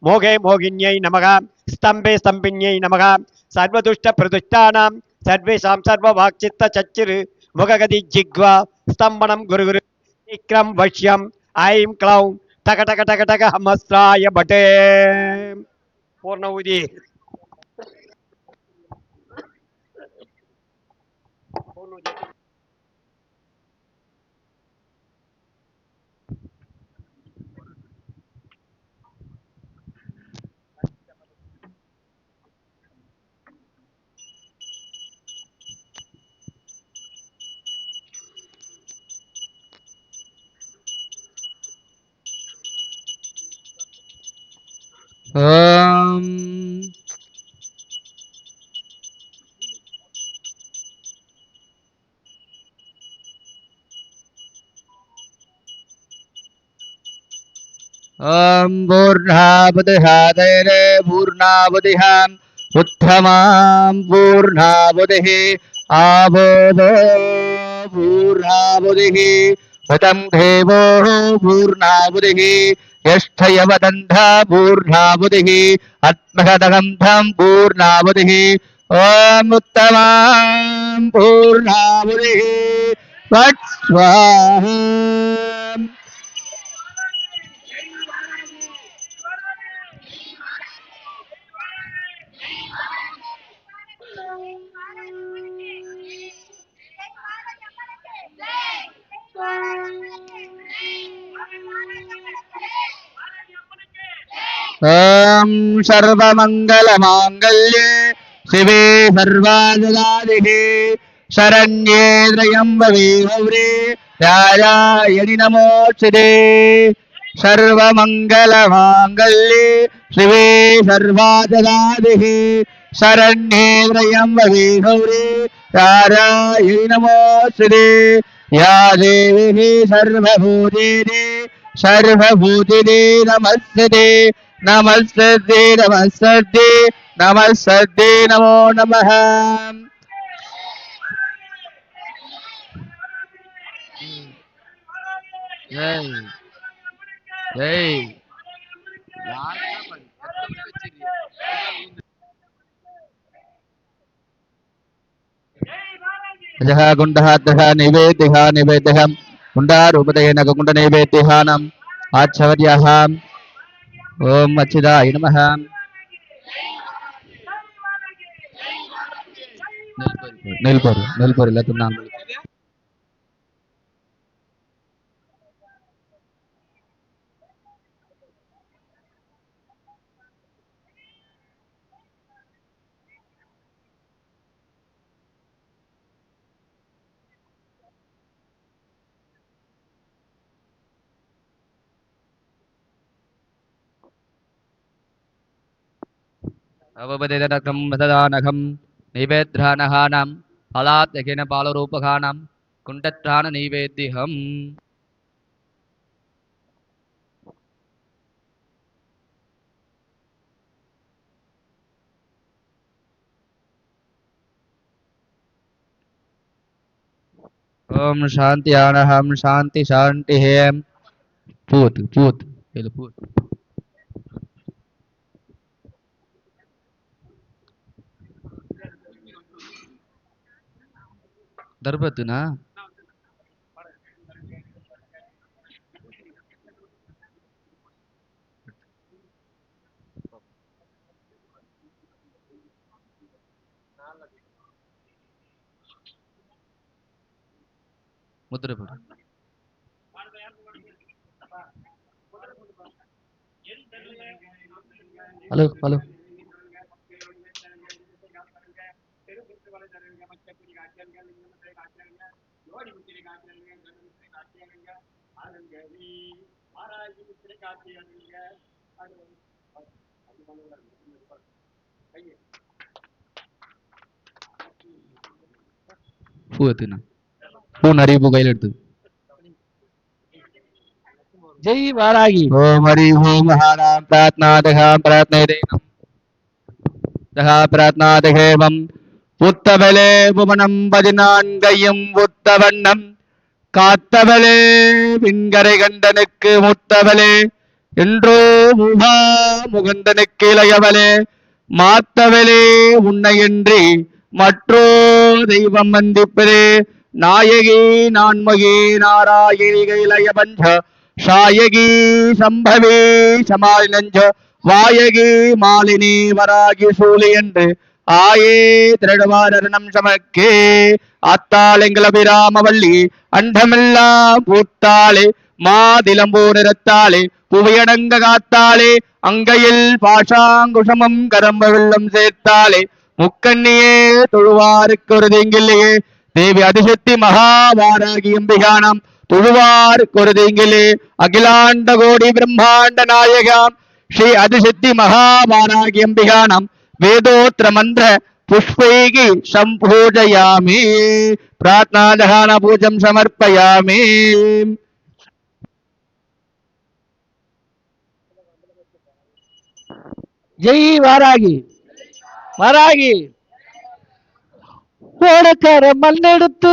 மோகே மோகின்யை நமக. ஸ்தம்பே ஸ்தம்பின்யை நமக. சர்வதுஷ்ட பிரதுஷ்டானாம் சர்வேஷாம் சர்வவாக்சித்த சச்சிரு முககதி ஜிக்வா ஸ்தம்பனம் குரு குரு சீக்கிரம் வஷ்யம் ஐம் க்ளௌம் டக டக டக டக ஹமஸ்ராய பட்டே. பூர்ண ஊதி. ஓம் ஓம் பூர்ணாபுதிஹாதேரே பூர்ணாபுதிஹாம் உத்தமாம் பூர்ணாபுதிः ஆபோதோ பூர்ணாபுதிः வதம் தேவோ பூர்ணாபுதிः யஷ்டயவதந்த பூர்ணாபுதிः அத்மகதகந்தம் பூர்ணாபுதிः ஓம் உத்தமாம் பூர்ணாபுதிः வத்ஸ்வாஹம் ஓம் சர்வமங்கலமாங்கல்யே சிவே சர்வாதிகாதிகே சரண்யே த்ரயம்பகே கௌரி நாராயணி நமோஸ்துதே சர்வமங்கலமாங்கல்யே சிவே சர்வாதிகாதிகே சரண்யே த்ரயம்பகே கௌரி நாராயணி நமோஸ்துதே யா தேவி சர்வபூதேனே सर्वभूतिदे नमस्ते नमस्ते नमस्ते नमस्ते नमो नमः जय जय जह गुंडः निवेद्यः निवेद्यः गुंडारूपदयेन गुंड नैवेद्यहानम् आच्छवर्यः ओम अच्युताय नमः नेल्पर लतुनाम अवबदेदनकं वददानकं नैवेद्यानहानां फलात्यकेन बालरूपकानां कुण्डत्राण नैवेद्यहम् ओम शांति आनहम शांति शांति है पूत पूत पहले पूत दरबतुना मुद्रे पड़ हेलो हेलो பூத்துனா பூ நிறைய பூ கையில் எடுத்து ஜெய் வாராகி ஓம் ஹரி ஓம் மகாராம் பிராத்நாதகாம் பிராத்னேதேனம் தகா பிராத்நாதகேவம் புத்தபலே புவனம் பதினான்கையும் புத்தவண்ணம் காத்தவளே விண்கரை கண்டனுக்கு முத்தவளே என்றோ முகா முகந்தனுக்கு இளையவளே மாத்தவளே உன்னையின்றி மற்றோ தெய்வம் வந்திப்பதே நாயகி நான்மகி நாராயணி இளைய பஞ்ச சாயகி சம்பவி சமாளி நஞ்ச வாயகி மாலினி வராகி சூழி என்று ஆயே திரடுவாரணம் சமக்கே ஆத்தாளெங்களபிராமவள்ளி அண்டமெல்லாம் பூத்தாளே மாதிலம்பூ நிறத்தாளே புவியடங்க காத்தாளே அங்கையில் பாஷாங்குஷமம் கரம்ப வெள்ளம் சேர்த்தாளே முக்கண்ணியே தொழுவாருக்கு ஒரு தீங்கில்லையே தேவி அதிசக்தி மகாவாராகி அம்பிகானாம் தொழுவாருக்கு ஒரு தீங்கிலே அகிலாண்ட கோடி பிரம்மாண்ட நாயகாம் श्री आदिसिद्धि महावारागी अंबिकानां वेदोत्र मंत्र पुष्पैः संपूजयामि प्रार्थना दहन पूजं समर्पयामि ஜெய் வாராகி வாராகி ஓடக்கார மண்ணெடுத்து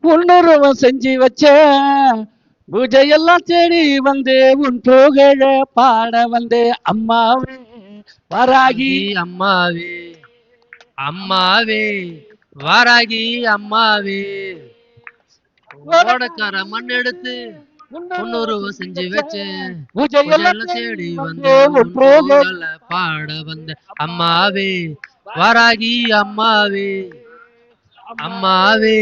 உன்னுருவம் செஞ்சு வச்ச பூஜையெல்லாம் தேடி வந்து உன் புகழ பாட வந்து அம்மாவே வாராகி அம்மாவே அம்மாவே வாராகி அம்மாவே ஓடக்கார மண் எடுத்து முன்னூறு செஞ்சு வச்சு பூஜையெல்லாம் தேடி வந்து உன் புகழ பாட வந்து அம்மாவே வாராகி அம்மாவே அம்மாவே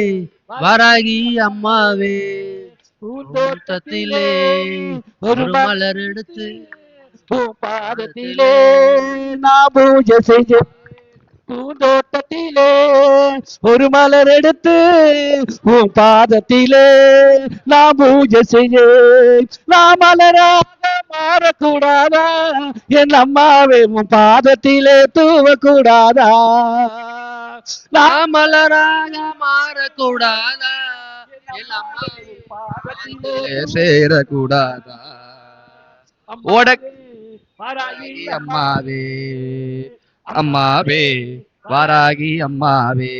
வாராகி அம்மாவே தோட்டத்திலே ஒரு மலர் எடுத்து பாதத்திலே நான் பூஜை செஞ்ச பூந்தோட்டத்திலே ஒரு மலர் எடுத்து உன் பாதத்திலே நான் பூஜை செய்ய நான் மலராக மாறக்கூடாதா என் அம்மாவே உன் பாதத்திலே தூவக்கூடாதா நான் மலராக மாறக்கூடாதா என் அம்மாவே பாதத்திலே சேரக்கூடாதா ஓட அம்மாவே அம்மாவே வாராகி அம்மாவே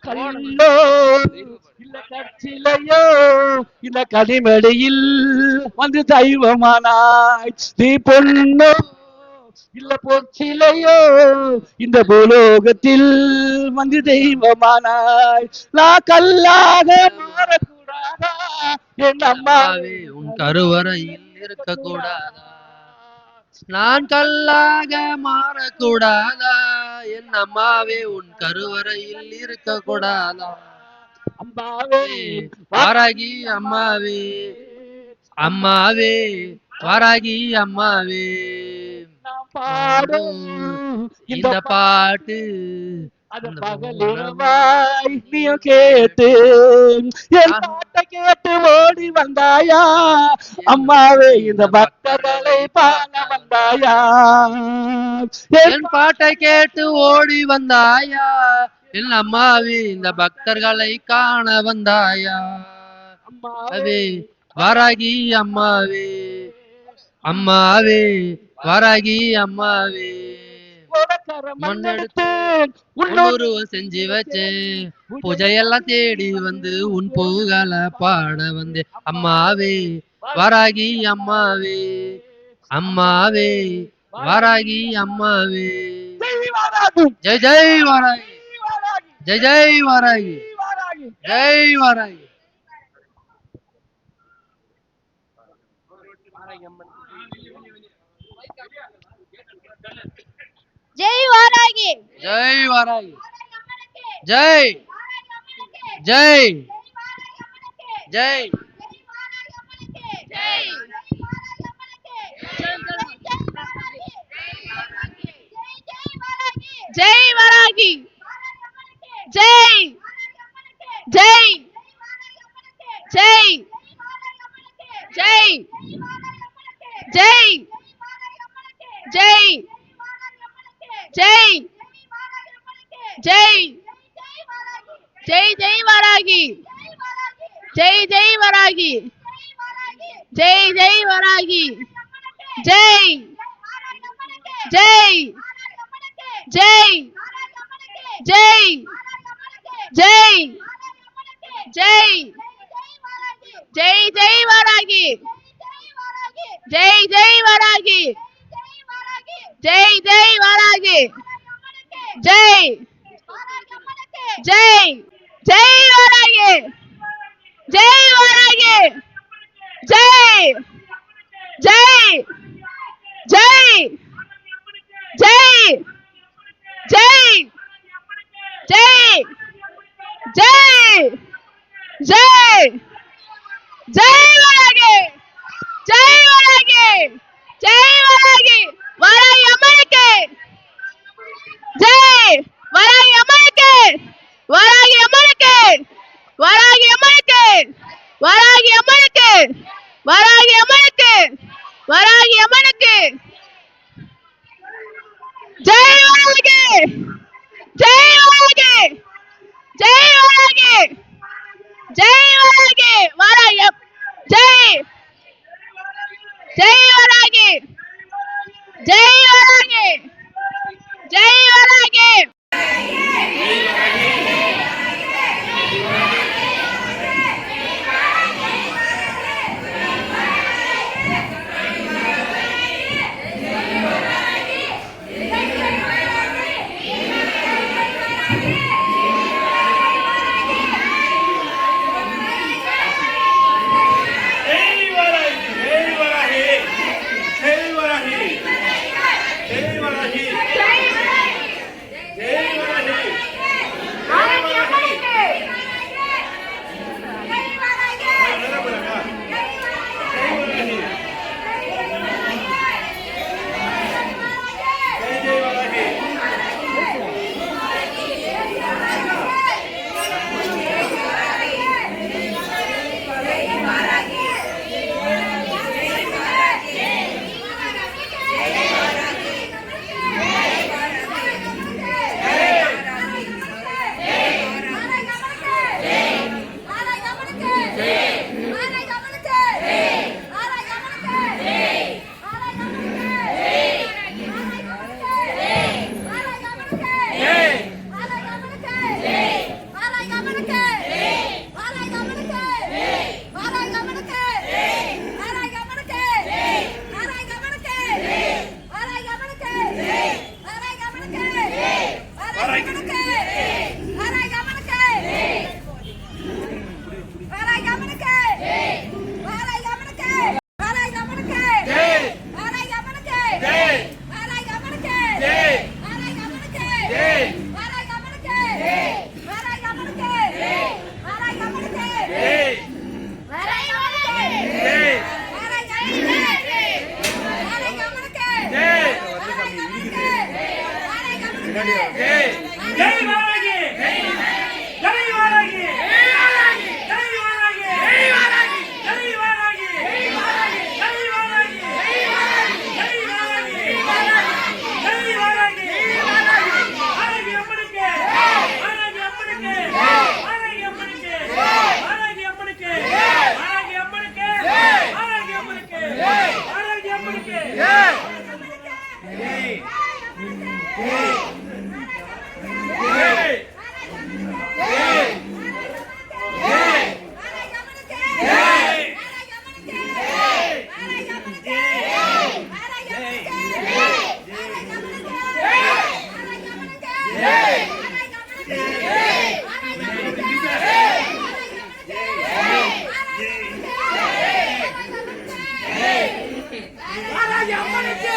கல்லோ இல்ல கற்சிலையோ இல்ல கனிமடியில் வந்து தெய்வமானாய் நீ பொண்ணோ இல்ல பொற்சிலையோ இந்த பூலோகத்தில் வந்து தெய்வமானாய் நான் கல்லாக மாறக்கூடாதா என் அம்மாவே உன் கருவறையில் இருக்கக்கூடாதா நான் கல்லாக மாறக்கூடாதா என் அம்மாவே உன் கருவறையில் இருக்கக்கூடாதா அம்மாவே வாராகி அம்மாவே அம்மாவே வாராகி அம்மாவே பாடும் இந்த பாட்டு அது பகலிரவாய் நீயும் கேட்டு என் பாட்டை கேட்டு ஓடி வந்தாயா அம்மாவே இந்த பக்தர்களை பாட வந்தாயா என் பாட்டை கேட்டு ஓடி வந்தாயா என் அம்மாவே இந்த பக்தர்களை காண வந்தாயா அம்மாவே வாராகி அம்மாவே அம்மாவே வாராகி அம்மாவே மண்ணெடுத்து முன்னூறு செஞ்சு வச்சு பூஜையெல்லாம் தேடி வந்து உன் புகழ பாட வந்து அம்மாவே வாராகி அம்மாவே அம்மாவே வாராகி அம்மாவே ஜெய் ஜெய் வாராகி ஜெய் ஜெய் வாராகி ஜெய் வாராகி ஜெய் வாராகி ஜெய் வாராகி ஜெய் ஜெய் ஜெய் ஜெய் வாராகி ஜெய் ஜெய் ஜெய் ஜெய் ஜெய் ஜெய் ஜெய் ஜெய் ஜெய் ஜெய் வாராகி ஜெய் ஜெய் வாராகி ஜெய் ஜெய் வாராகி ஜெய் ஜெய் ஜெய் ஜெய் ஜெய் ஜெய் ஜெய் ஜெய் வாராகி ஜெய் ஜெய் வாராகி ஜெய் ஜெய் வாராகி ஜெய் ஜெய் ஜெய் வாராகி ஜெய் வாராகி ஜெய் ஜெய் ஜெய் ஜெய் ஜெய் ஜெய் ஜெய் ஜெய் ஜெய் வாராகி ஜெய் வாராகி ஜெய் வாராகி வாராகி அம்மனுக்கு ஜெய் வாராகி அம்மனுக்கு வாராகி அம்மனுக்கு வாராகி அம்மனுக்கு வாராகி அம்மனுக்கு வாராகி அம்மனுக்கு வாராகி அம்மனுக்கு ஜெய் வராகி ஜெய் வராகி ஜெய் வராகி வராகி ஜெய் ஜெய் வராகி ஜெய் வராகி ஜெய் வராகி அம்மனுக்கு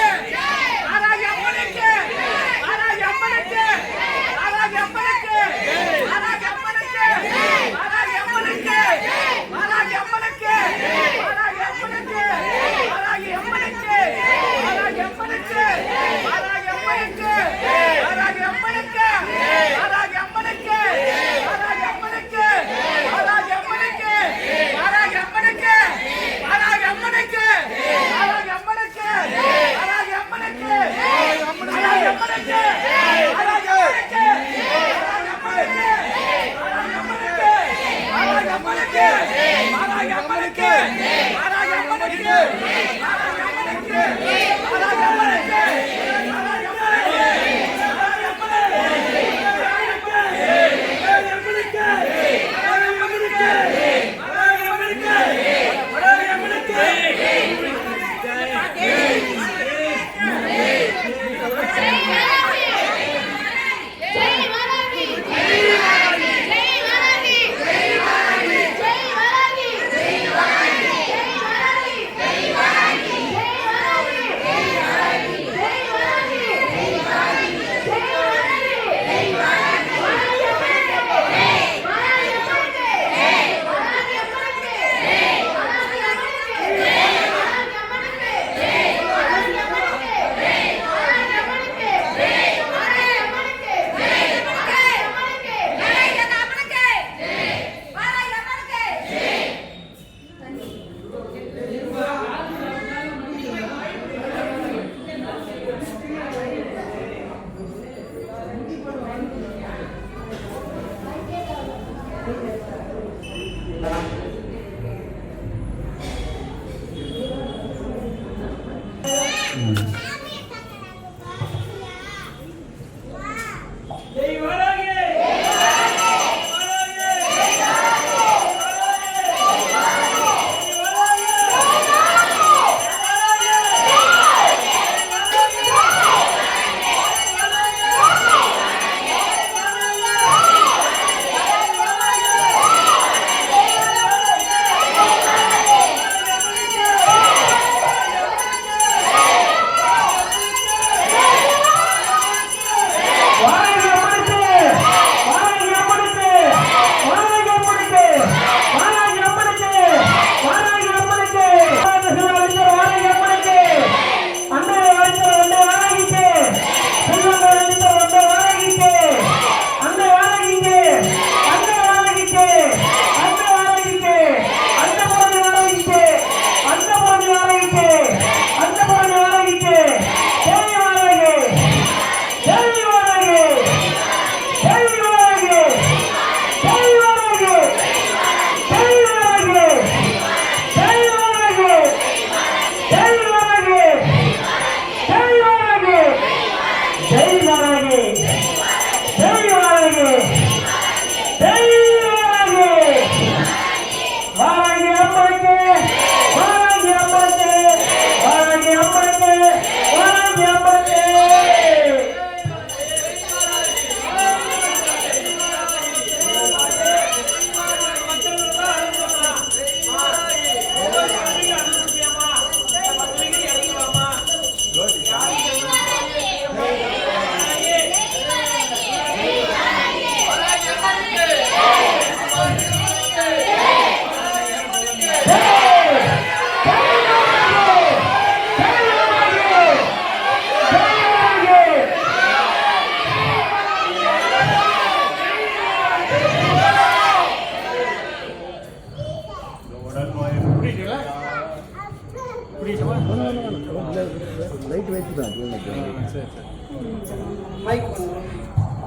மைக்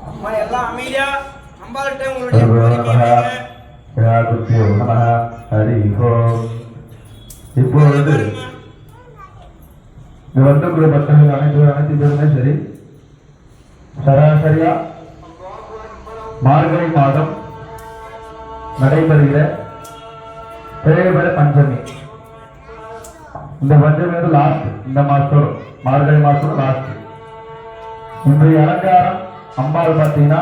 அம்மா எல்லாம் அமைதியா அம்பாள்கிட்ட உங்களுடைய கோரிக்கை வைங்க. இப்பொழுது இந்த வந்தக்கூடிய பக்தர்கள் அனைத்து பேருமே சரி சராசரியா மார்கழி மாதம் நடைபெறுகிற தேய்பிறை பஞ்சமி. இந்த பஞ்சமி வந்து லாஸ்ட், இந்த மாசத்தோட மார்கழி மாசத்தோட லாஸ்ட். இன்றைய அலங்காரம் அம்பாள் பார்த்தீங்கன்னா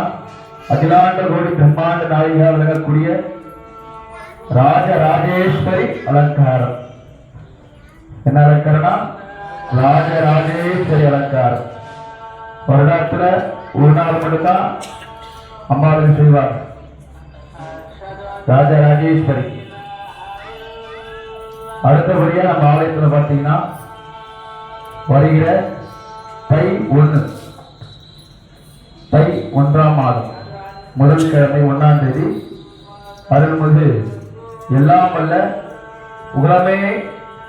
அகிலாண்ட கோடி பிரம்மாண்ட நாயகியா விளங்கக்கூடிய ராஜராஜேஸ்வரி அலங்காரம். என்ன அலங்காரம்னா ராஜராஜேஸ்வரி அலங்காரம். வருடத்துல ஒரு நாள் மட்டும்தான் அம்பாளுக்கு செய்வாங்க ராஜராஜேஸ்வரி. அடுத்தபடியா நம்ம ஆலயத்துல பார்த்தீங்கன்னா வருகிற தை 1ஆம் மாதம் முதல் கிழமை 1ஆம் தேதி அருள்மிகு எல்லாம் வல்ல உலகமே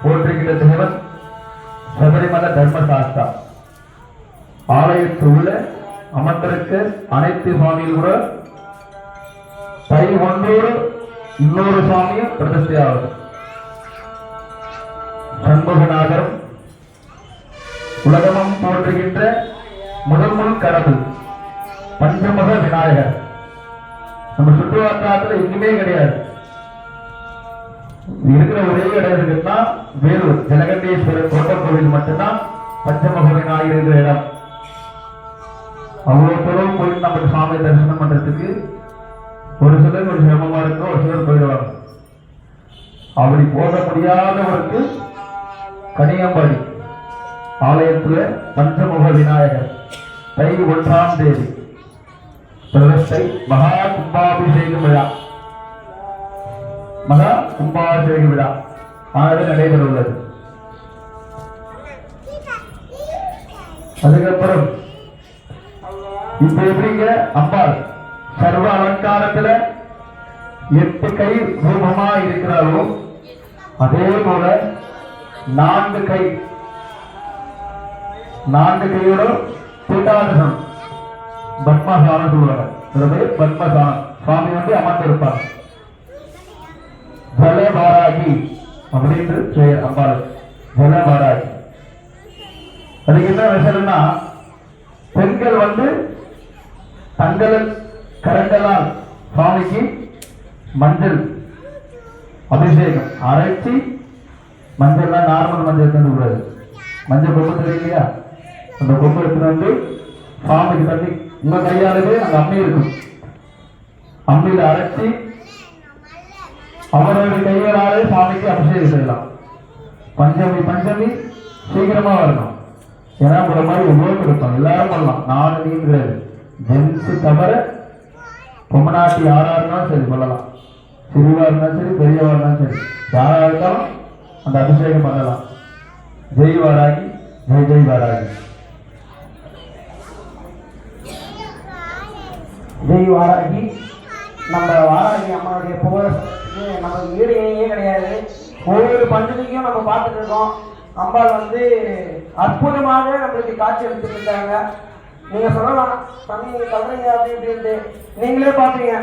போற்றுகிற தேவன் சபரிமலை தர்மசாஸ்தா ஆலயத்தில் உள்ள அமர்ந்திருக்க அனைத்து சுவாமிகள் கூட தை 1ஓடு இன்னொரு சுவாமியும் பிரதிஷ்டையாகும். சண்முகநாதரும் உலகமும் போற்றுகின்ற முதல் கடவுள் பஞ்சமுக விநாயகர். நம்ம சுற்றுவட்டாரத்தில் எங்குமே கிடையாது. இருக்கிற ஒரே இடம் இருக்குன்னா வேலூர் ஜலகண்டேஸ்வரர் கோட்டை கோவில் மட்டும்தான் பஞ்சமுக விநாயகர் இருக்கிற இடம். அவ்வளவு தொழில் போய் நம்ம சுவாமி தரிசனம் பண்றதுக்கு ஒரு சிலர் ஒரு சிரமமா இருக்கும், ஒரு சிலர் போயிடுவாங்க. அப்படி போக முடியாதவருக்கு கனியம்பாடி ஆலயத்துல பஞ்சமுக விநாயகர் தை 1ஆம் தேதி பிரதிஷ்டை மகா கும்பாபிஷேக விழா ஆனது நடைபெற உள்ளது. அதுக்கப்புறம் இப்ப எப்படிங்க அம்பாள் சர்வ அலங்காரத்துல 8 கை ரூபமா இருக்கிறாரோ அதே போல 4 கையோட பீட்டாசனம் பத்மசானம் சொல்லுவாங்க. பத்மசானம் சுவாமி வந்து அமர்ந்திருப்பாங்க. ஜலபாராகி அப்படின்னு பெயர் அம்பாள். ஜலபாராகி அதுக்கு என்ன விஷயம்னா பெண்கள் வந்து தங்கள் கரங்களால் சுவாமிக்கு மஞ்சள் அபிஷேகம் அரைச்சி, மஞ்சள்லாம் நார்மல் மஞ்சள் எடுத்து கூடாது, மஞ்சள் கொம்பு தெரியும் இல்லையா, அந்த கொம்பு எடுத்துட்டு வந்து சுவாமிக்கு தண்ணி உங்க கையாலவே அந்த அம்மி இருக்கும், அம்மியில அரைச்சி அவருடைய கைகளாலே சுவாமிக்கு அபிஷேகம் செய்யலாம். பஞ்சமி சீக்கிரமா வரணும். ஏன்னா ஒரு மாதிரி உபயோகம் இருப்பாங்க, எல்லாரும் பண்ணலாம். 4 நீ கிடையாது, ஜென்ஸ் தவிர பொம்மநாட்டி யாரா இருந்தாலும் சரி பண்ணலாம். சிறுவா இருந்தாலும் சரி, பெரியவா இருந்தாலும் சரி, யாரா இருந்தாலும் அந்த அபிஷேகம் பண்ணலாம். ஜெய் வாராகி, ஜெய் வாராகி. ஜெய் வாராகி. நம்ம வாராகி அம்மாவுடைய புகழத்துக்கு நமக்கு ஈடு இணையே கிடையாது. ஒவ்வொரு பஞ்சமிக்கும் நம்ம பார்த்துட்டு இருக்கோம். அம்பாள் வந்து அற்புதமாக நம்மளுக்கு காட்சி அளித்துட்டு இருக்காங்க. நீங்க சொல்லலாம் தண்ணி கல்றீங்க அப்படி இப்படின்ட்டு, நீங்களே பார்ப்பீங்க.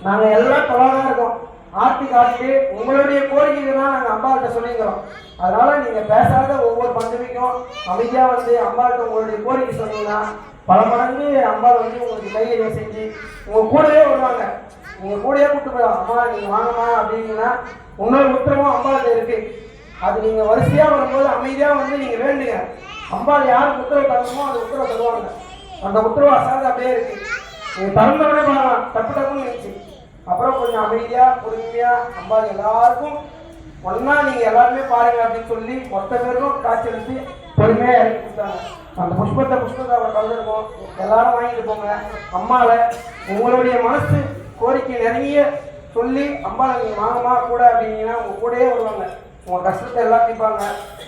நாங்க எல்லாம் தொலைதான் இருக்கோம், ஆர்த்தி காட்டிட்டு உங்களுடைய கோரிக்கைக்கு தான் நாங்கள் அம்பாள்கிட்ட சொல்லிக்கிறோம். அதனால நீங்க பேசாத ஒவ்வொரு பஞ்சமிக்கும் அமைதியா வந்து அம்பாள்கிட்ட உங்களுடைய கோரிக்கை சொன்னீங்கன்னா பல மடங்கு அம்பாள் வந்து உங்களுக்கு கையை செஞ்சு உங்க கூடவே வருவாங்க. நீங்க கூடயே கூப்பிட்டு போயிடும், அம்மா நீங்க வாங்கம்மா அப்படின்னா இன்னொரு உத்தரவும் அம்பாள்கிட்ட இருக்கு. அது நீங்க வரிசையா வரும்போது அமைதியா வந்து நீங்க வேண்டுங்க. அம்பாள் யாருக்கு உத்தரவு தரணுமோ அந்த உத்தரவை தருவாங்க. அந்த உத்தரவு அசாத அப்படியே இருக்கு. நீங்க தரந்தவனே பாருங்க, டப்புன்னு இருந்துச்சு. அப்புறம் கொஞ்சம் அமைதியா பொறுமையா அம்பாள் எல்லாருக்கும் ஒன்னா நீங்க எல்லாருமே பாருங்க அப்படின்னு சொல்லி மொத்த பேருக்கும் காட்சி அளித்து பொறுமையா இறக்கி கொடுத்தாங்க. அந்த புஷ்பத்தை கலந்துருக்கோம், எல்லாரும் வாங்கிட்டு போங்க. அம்மாவை உங்களுடைய மனசு கோரிக்கை நிறைய சொல்லி அம்பாவை நீங்க வாங்கம்மா கூட அப்படிங்கன்னா உங்க கூடயே வருவாங்க. உங்க கஷ்டத்தை எல்லாம் தீர்ப்பாங்க.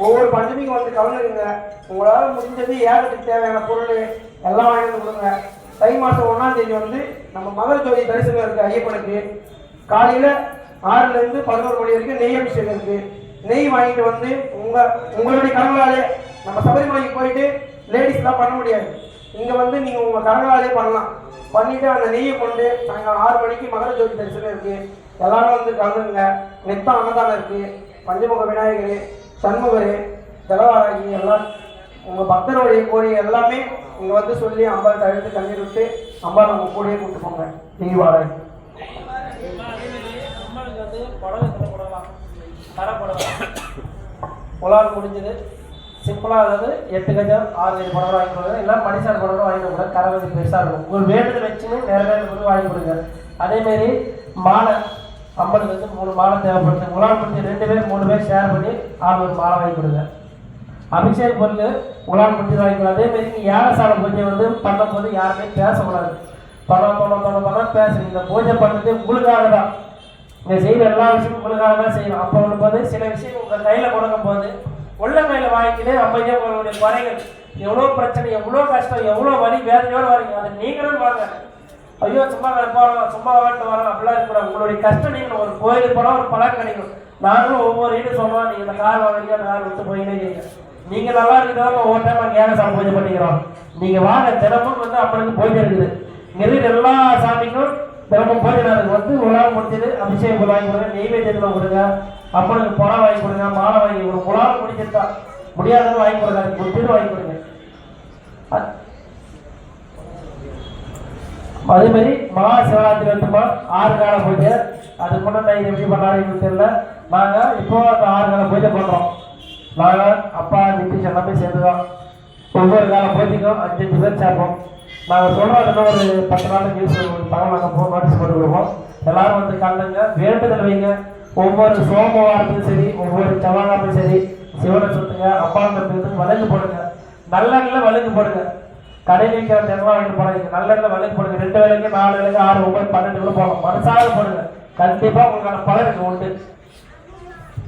ஒவ்வொரு பஞ்சமிக்கும் வந்து கலந்துருங்க. உங்களால் முடிஞ்சது ஏகத்துக்கு தேவையான பொருள் எல்லாம் வாங்கிட்டு கொடுங்க. தை மாதம் 1ஆம் தேதி வந்து நம்ம மகர ஜோதி தரிசனம் இருக்கு. ஐயப்பனுக்கு காலையில 6 to 11 மணி வரைக்கும் நெய் அபிஷேகம் இருக்கு. நெய் வாங்கிட்டு வந்து உங்களுடைய கணவனாலே நம்ம சபரிமலைக்கு போயிட்டு லேடிஸ்லாம் பண்ண முடியாது. இங்கே வந்து நீங்கள் உங்கள் கரங்களாலே பண்ணலாம். பண்ணிவிட்டு அந்த நெய்யை கொண்டு சாயங்காலம் 6 மணிக்கு மகர ஜோதி தரிசனம் இருக்குது. எல்லாரும் வந்து கலந்துங்க. நித்தம் அன்னதானம் இருக்குது. பஞ்சமுக விநாயகர், சண்முகர், ஜலவாராகி எல்லாம் உங்கள் பக்தருடைய கோரி எல்லாமே இங்கே வந்து சொல்லி அம்பாள் தழுத்து கண்ணீர் விட்டு அம்பாள் உங்கள் கூடயே கூப்பிட்டு போங்க. நெய்வாராகி அம்பாளுக்கு வந்து புடவை போடலாம், தர புடவை உலால் முடிஞ்சது சிம்பிளாக. அதாவது 8 கஜம் 6 கஜம் புடவை வாங்கி கொடுங்க. இல்லை மடிசார் புடவை வாங்கி கொடுங்க. கரை கொஞ்சம் பெருசாக இருக்கும். உங்கள் வேண்டுதல் வச்சுன்னு நிறைவேற்ற போது வாங்கி கொடுங்க. அதேமாரி மாலை அம்மனுக்கு வந்து 3 மாலை தேவைப்படுது. உலால் முடிஞ்சு 2 பேர் 3 பேர் ஷேர் பண்ணி ஆள் ஒரு மாலை வாங்கி கொடுங்க. அபிஷேக பொருள் உலால் முடிஞ்சு வாங்கி கொடுங்க. அதேமாரி நீங்கள் யாகசாலை பூஜை வந்து பண்ணும்போது யாருமே பேசக்கூடாது. பணம் பேசுறீங்க. இந்த பூஜை பண்ணுறது உங்களுக்காக தான். நீங்கள் செய்கிற எல்லா விஷயமும் உங்களுக்காக தான் செய்யணும். அப்போ வரும்போது சில விஷயம் உங்கள் கையில் கொடுக்கும் போது உள்ள கையில் வாங்கிக்கிட்டு அமைதியா உங்களுடைய குறைகள் எவ்வளோ பிரச்சனை, எவ்வளோ கஷ்டம், எவ்வளோ வலி வேதனையோடு வரீங்க. அதை நீங்களும் வாங்க. ஐயோ சும்மா போகிறோம், சும்மா வாட்டு வரோம் அப்படிலாம் இருக்கக்கூடாது. உங்களுடைய கஷ்டம் நீங்கள் ஒரு கோயிலுக்கு போனால் ஒரு பலன் கிடைக்கும். நாங்களும் ஒவ்வொரு வீடும் சொல்லுவோம், நீங்கள் இந்த கார் வாங்கிங்க அந்த கார் விட்டு போயினே செய்யுங்க. நீங்கள் நல்லா இருக்கிறவங்க ஒவ்வொரு டைம் நாங்கள் ஏகசாலை பூஜை பண்ணிக்கிறோம். நீங்கள் வாங்க. தினமும் வந்து அப்பனுக்கு பூஜை இருக்குது. இங்கே எல்லா சாமிக்கும் தினமும் பூஜை நாளுக்கு வந்து உலால் முடிஞ்சது அபிஷேகம் வாங்கி கொடுங்க. நெய்வேத்தியத்தில் கொடுங்க. அப்பனுக்கு புடவை வாங்கி கொடுங்க, மாலை வாங்கி கொடுங்க. உலால் முடிஞ்சிருந்தா முடியாதவங்க வாங்கி கொடுங்க. அதுக்கு கொடுத்துட்டு வாங்கி கொடுங்க. அதே மாதிரி மகா சிவராத்திரி வந்துமா 6 கால பூஜை. அதுக்கு முன்னாடி நான் எப்படி பண்ணாலும் தெரியல. நாங்கள் இப்போ அந்த 6 கால பூஜை பண்ணுறோம். நாங்கள் அப்பா நிதிஷ் எல்லாமே சேர்ந்துதான். ஒவ்வொரு கால பூஜைக்கும் 5 பேர் சேர்ப்போம். நாங்கள் சொல்கிறோம். இன்னும் ஒரு 10 நாள் நியூஸ் தகவல் நாங்கள் நோட்டீஸ் போட்டு கொடுப்போம். எல்லாரும் வந்து கலந்துங்க, வேண்டுதல் வைங்க. ஒவ்வொரு சோமவாரத்துக்கும் சரி, ஒவ்வொரு செவ்வாய்க்கிழமையும் சரி சிவனை சுத்துங்க. அப்பா வந்து வழக்கு போடுங்க. நல்லெண்ணில் வழக்கு போடுங்க. கடையில் வைக்கிற தென்னை வாங்கிட்டு போறாங்க. நல்லெண்ணில் வழக்கு போடுங்க. 2 வேலைக்கு 4 வேலைக்கு 6 9 12 கூட போகலாம். மனசார போடுங்க. கண்டிப்பாக உங்களுக்கான பலருக்கு உண்டு.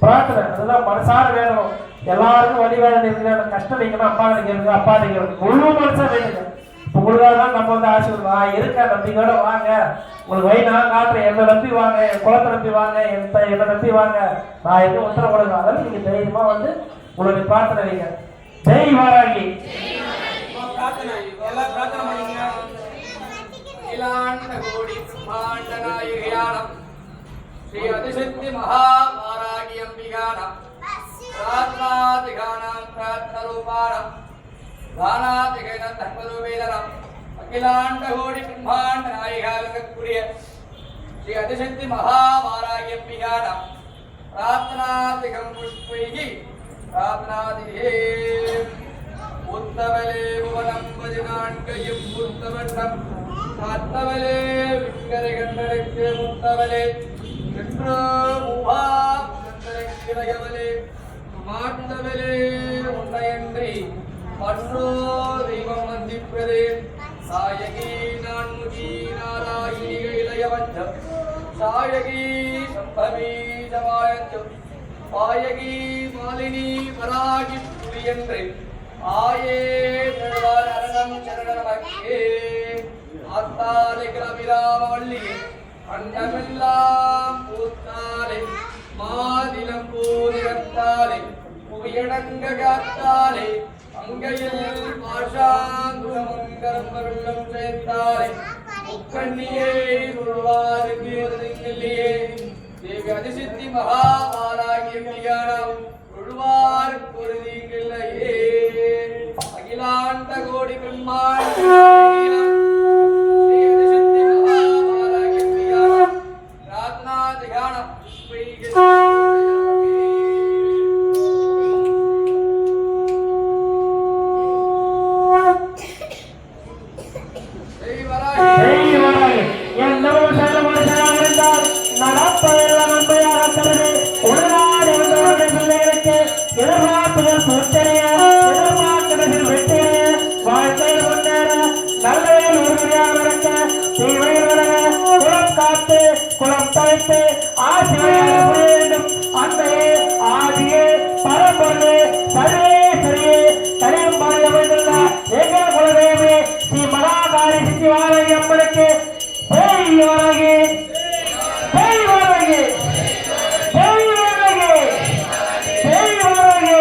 பிரார்த்தனை அதுதான் மனசார வேணும். எல்லாருக்கும் வழி வேலை இருக்கிற கஷ்டம் நீங்கன்னா அப்பா கேளுங்க, அப்பா கேளுங்க. முழு மனசா வேணுங்க. உங்களுக்காக தான் நம்ம வந்து ஆசீர்வாதம் இருக்க நம்பிக்கையோட வாங்க. உங்களுக்கு வழி நான் காட்டுறேன். என்னை நம்பி வாங்க, என் குளத்தை நம்பி வாங்க, என்னை நம்பி வாங்க. நான் எதுவும் உத்தரவு கொடுங்க. அதெல்லாம் நீங்க தைரியமா வந்து உங்களுடைய பிரார்த்தனை வைங்க. ஜெய் வாராகி. எல்லாம் பிரார்த்தனை பண்ணீங்க. ஸ்ரீ அதிசக்தி மகாவாராகி அம்பிகானம் பிரார்த்தனாதிகானம் பிரார்த்தரூபானம் தானாதிகனம் தர்மரூபேதனம் அகிலாண்ட கோடி பிரம்மாண்ட நாயகாலகக்கூடிய ஸ்ரீ அதிசக்தி மகாவாராகி அம்பிகானம் பிரார்த்தனாதிகம் புஷ்பைகி பிரார்த்தனாதிகே உத்தவலே புவனம் 14 உத்தவண்டம் காத்தவலே விக்கரை கண்டனுக்கு முத்தவலே சென்று முபா கண்டனக்கிளையவலே மாட்டவலே உன்னையன்றி மற்றோ தெய்வம் வந்திப்பதே சாயகி நான்முகி நாராயணி இளையவஞ்சம் சாயகி சம்பவி ஜமாயஞ்சம் பாயகி மாலினி பராகி புலியன்று ஆயே நடுவார் அரணம் சரணமக்கே ஆத்தாலை கிளம்பிராமவள்ளியே அண்டமெல்லாம் பூத்தாலே மாதிலம் பூனிரத்தாலே புவியடங்க காத்தாலே அங்கையில் பாஷாங்குரமங்கரம் வெள்ளம் சேர்த்தாலே முக்கண்ணியே உருவாருங்கில்லையே தேவி அதிசித்தி மகாவாராகி அம்பிகானம் உருவாருக்கு ஒரு தீங்கில்லையே அகிலாண்ட கோடி பிரம்மாண்ட குலம் தழைத்து ஆசிரியர் அன்பே ஆதியே பரம்பொருளே சர்வேஸ்வரியே தலையம்பாடி அமைந்துள்ள எங்கள் குலதெய்வமே ஸ்ரீ மகாகாரி சித்தி வாராகி அம்மனுக்கு ஜெய் வாராகி, ஜெய் வாராகி, ஜெய் வாராகி, ஜெய் வாராகி.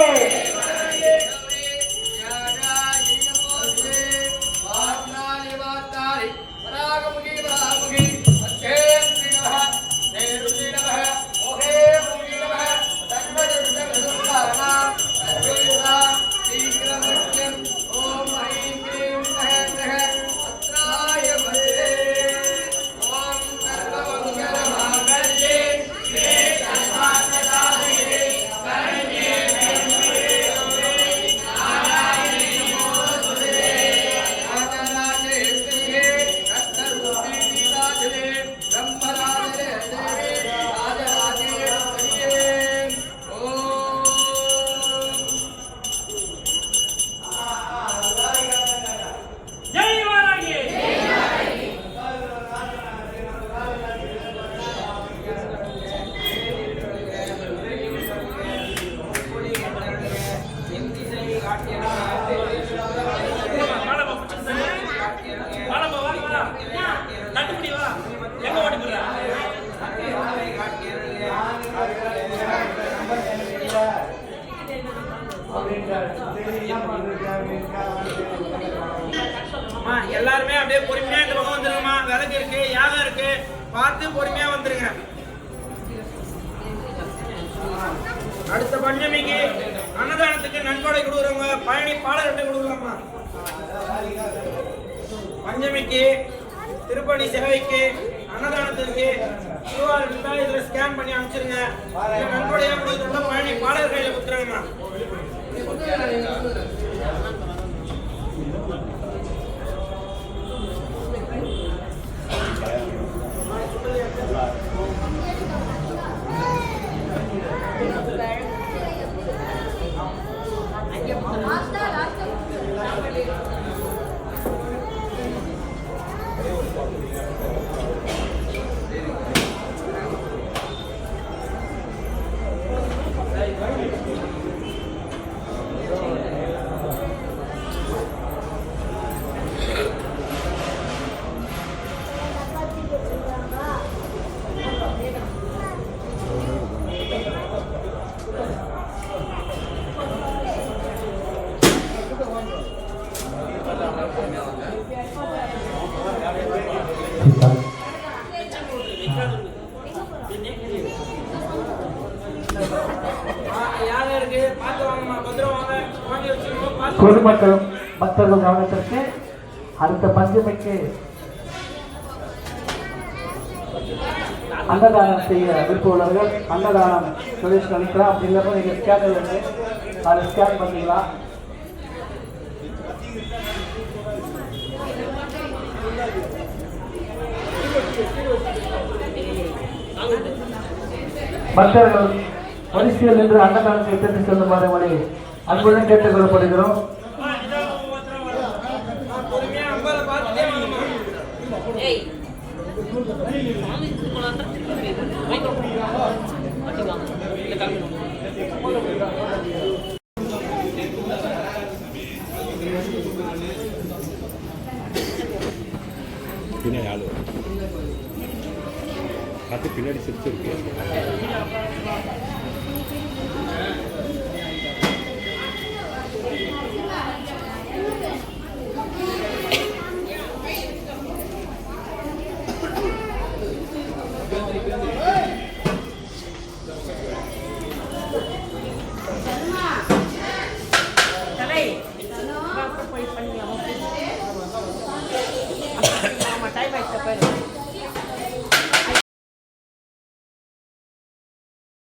அப்படியே பொறுமையா இந்த பக்கம் வந்துருங்கம்மா. விளக்கு இருக்கு, யாகம் இருக்கு, பார்த்து பொறுமையா வந்துருங்க. அடுத்த பஞ்சமிக்கு அன்னதானத்துக்கு நன்கொடை கொடுக்குறவங்க பழனி பாலர்கிட்ட கொடுக்கலாமா? பஞ்சமிக்கு திருப்பணி சேவைக்கு அன்னதானத்திற்கு QR இருந்தா இதுல ஸ்கேன் பண்ணி அனுப்பிச்சிருங்க. நன்கொடையா கொடுக்குறவங்க பழனி பாலர் கையில கொடுத்துருங்கம்மா. பொதுமக்கள் பக்தர்கள் கவனத்திற்கு அடுத்த பஞ்சமிக்கு அன்னதானம் செய்ய விருப்பமுள்ளவர்கள் அன்னதானம் சொல்லிட்டு நினைக்கலாம். அப்படி இல்லப்போ நீங்க ஸ்கேனர் இருக்கு, அதை ஸ்கேன் பண்ணிக்கலாம். பக்தர்கள் வரிசையில் நின்று அன்னதானத்தை எடுத்து செல்லுமாறு மணி அன்புடன் கேட்டுக் கொள்ளப்படுகிறோம். பின்னாடி ஆளு அது பின்னாடி சிரிச்சிருக்கு. டைம் ஆயிடுச்சு.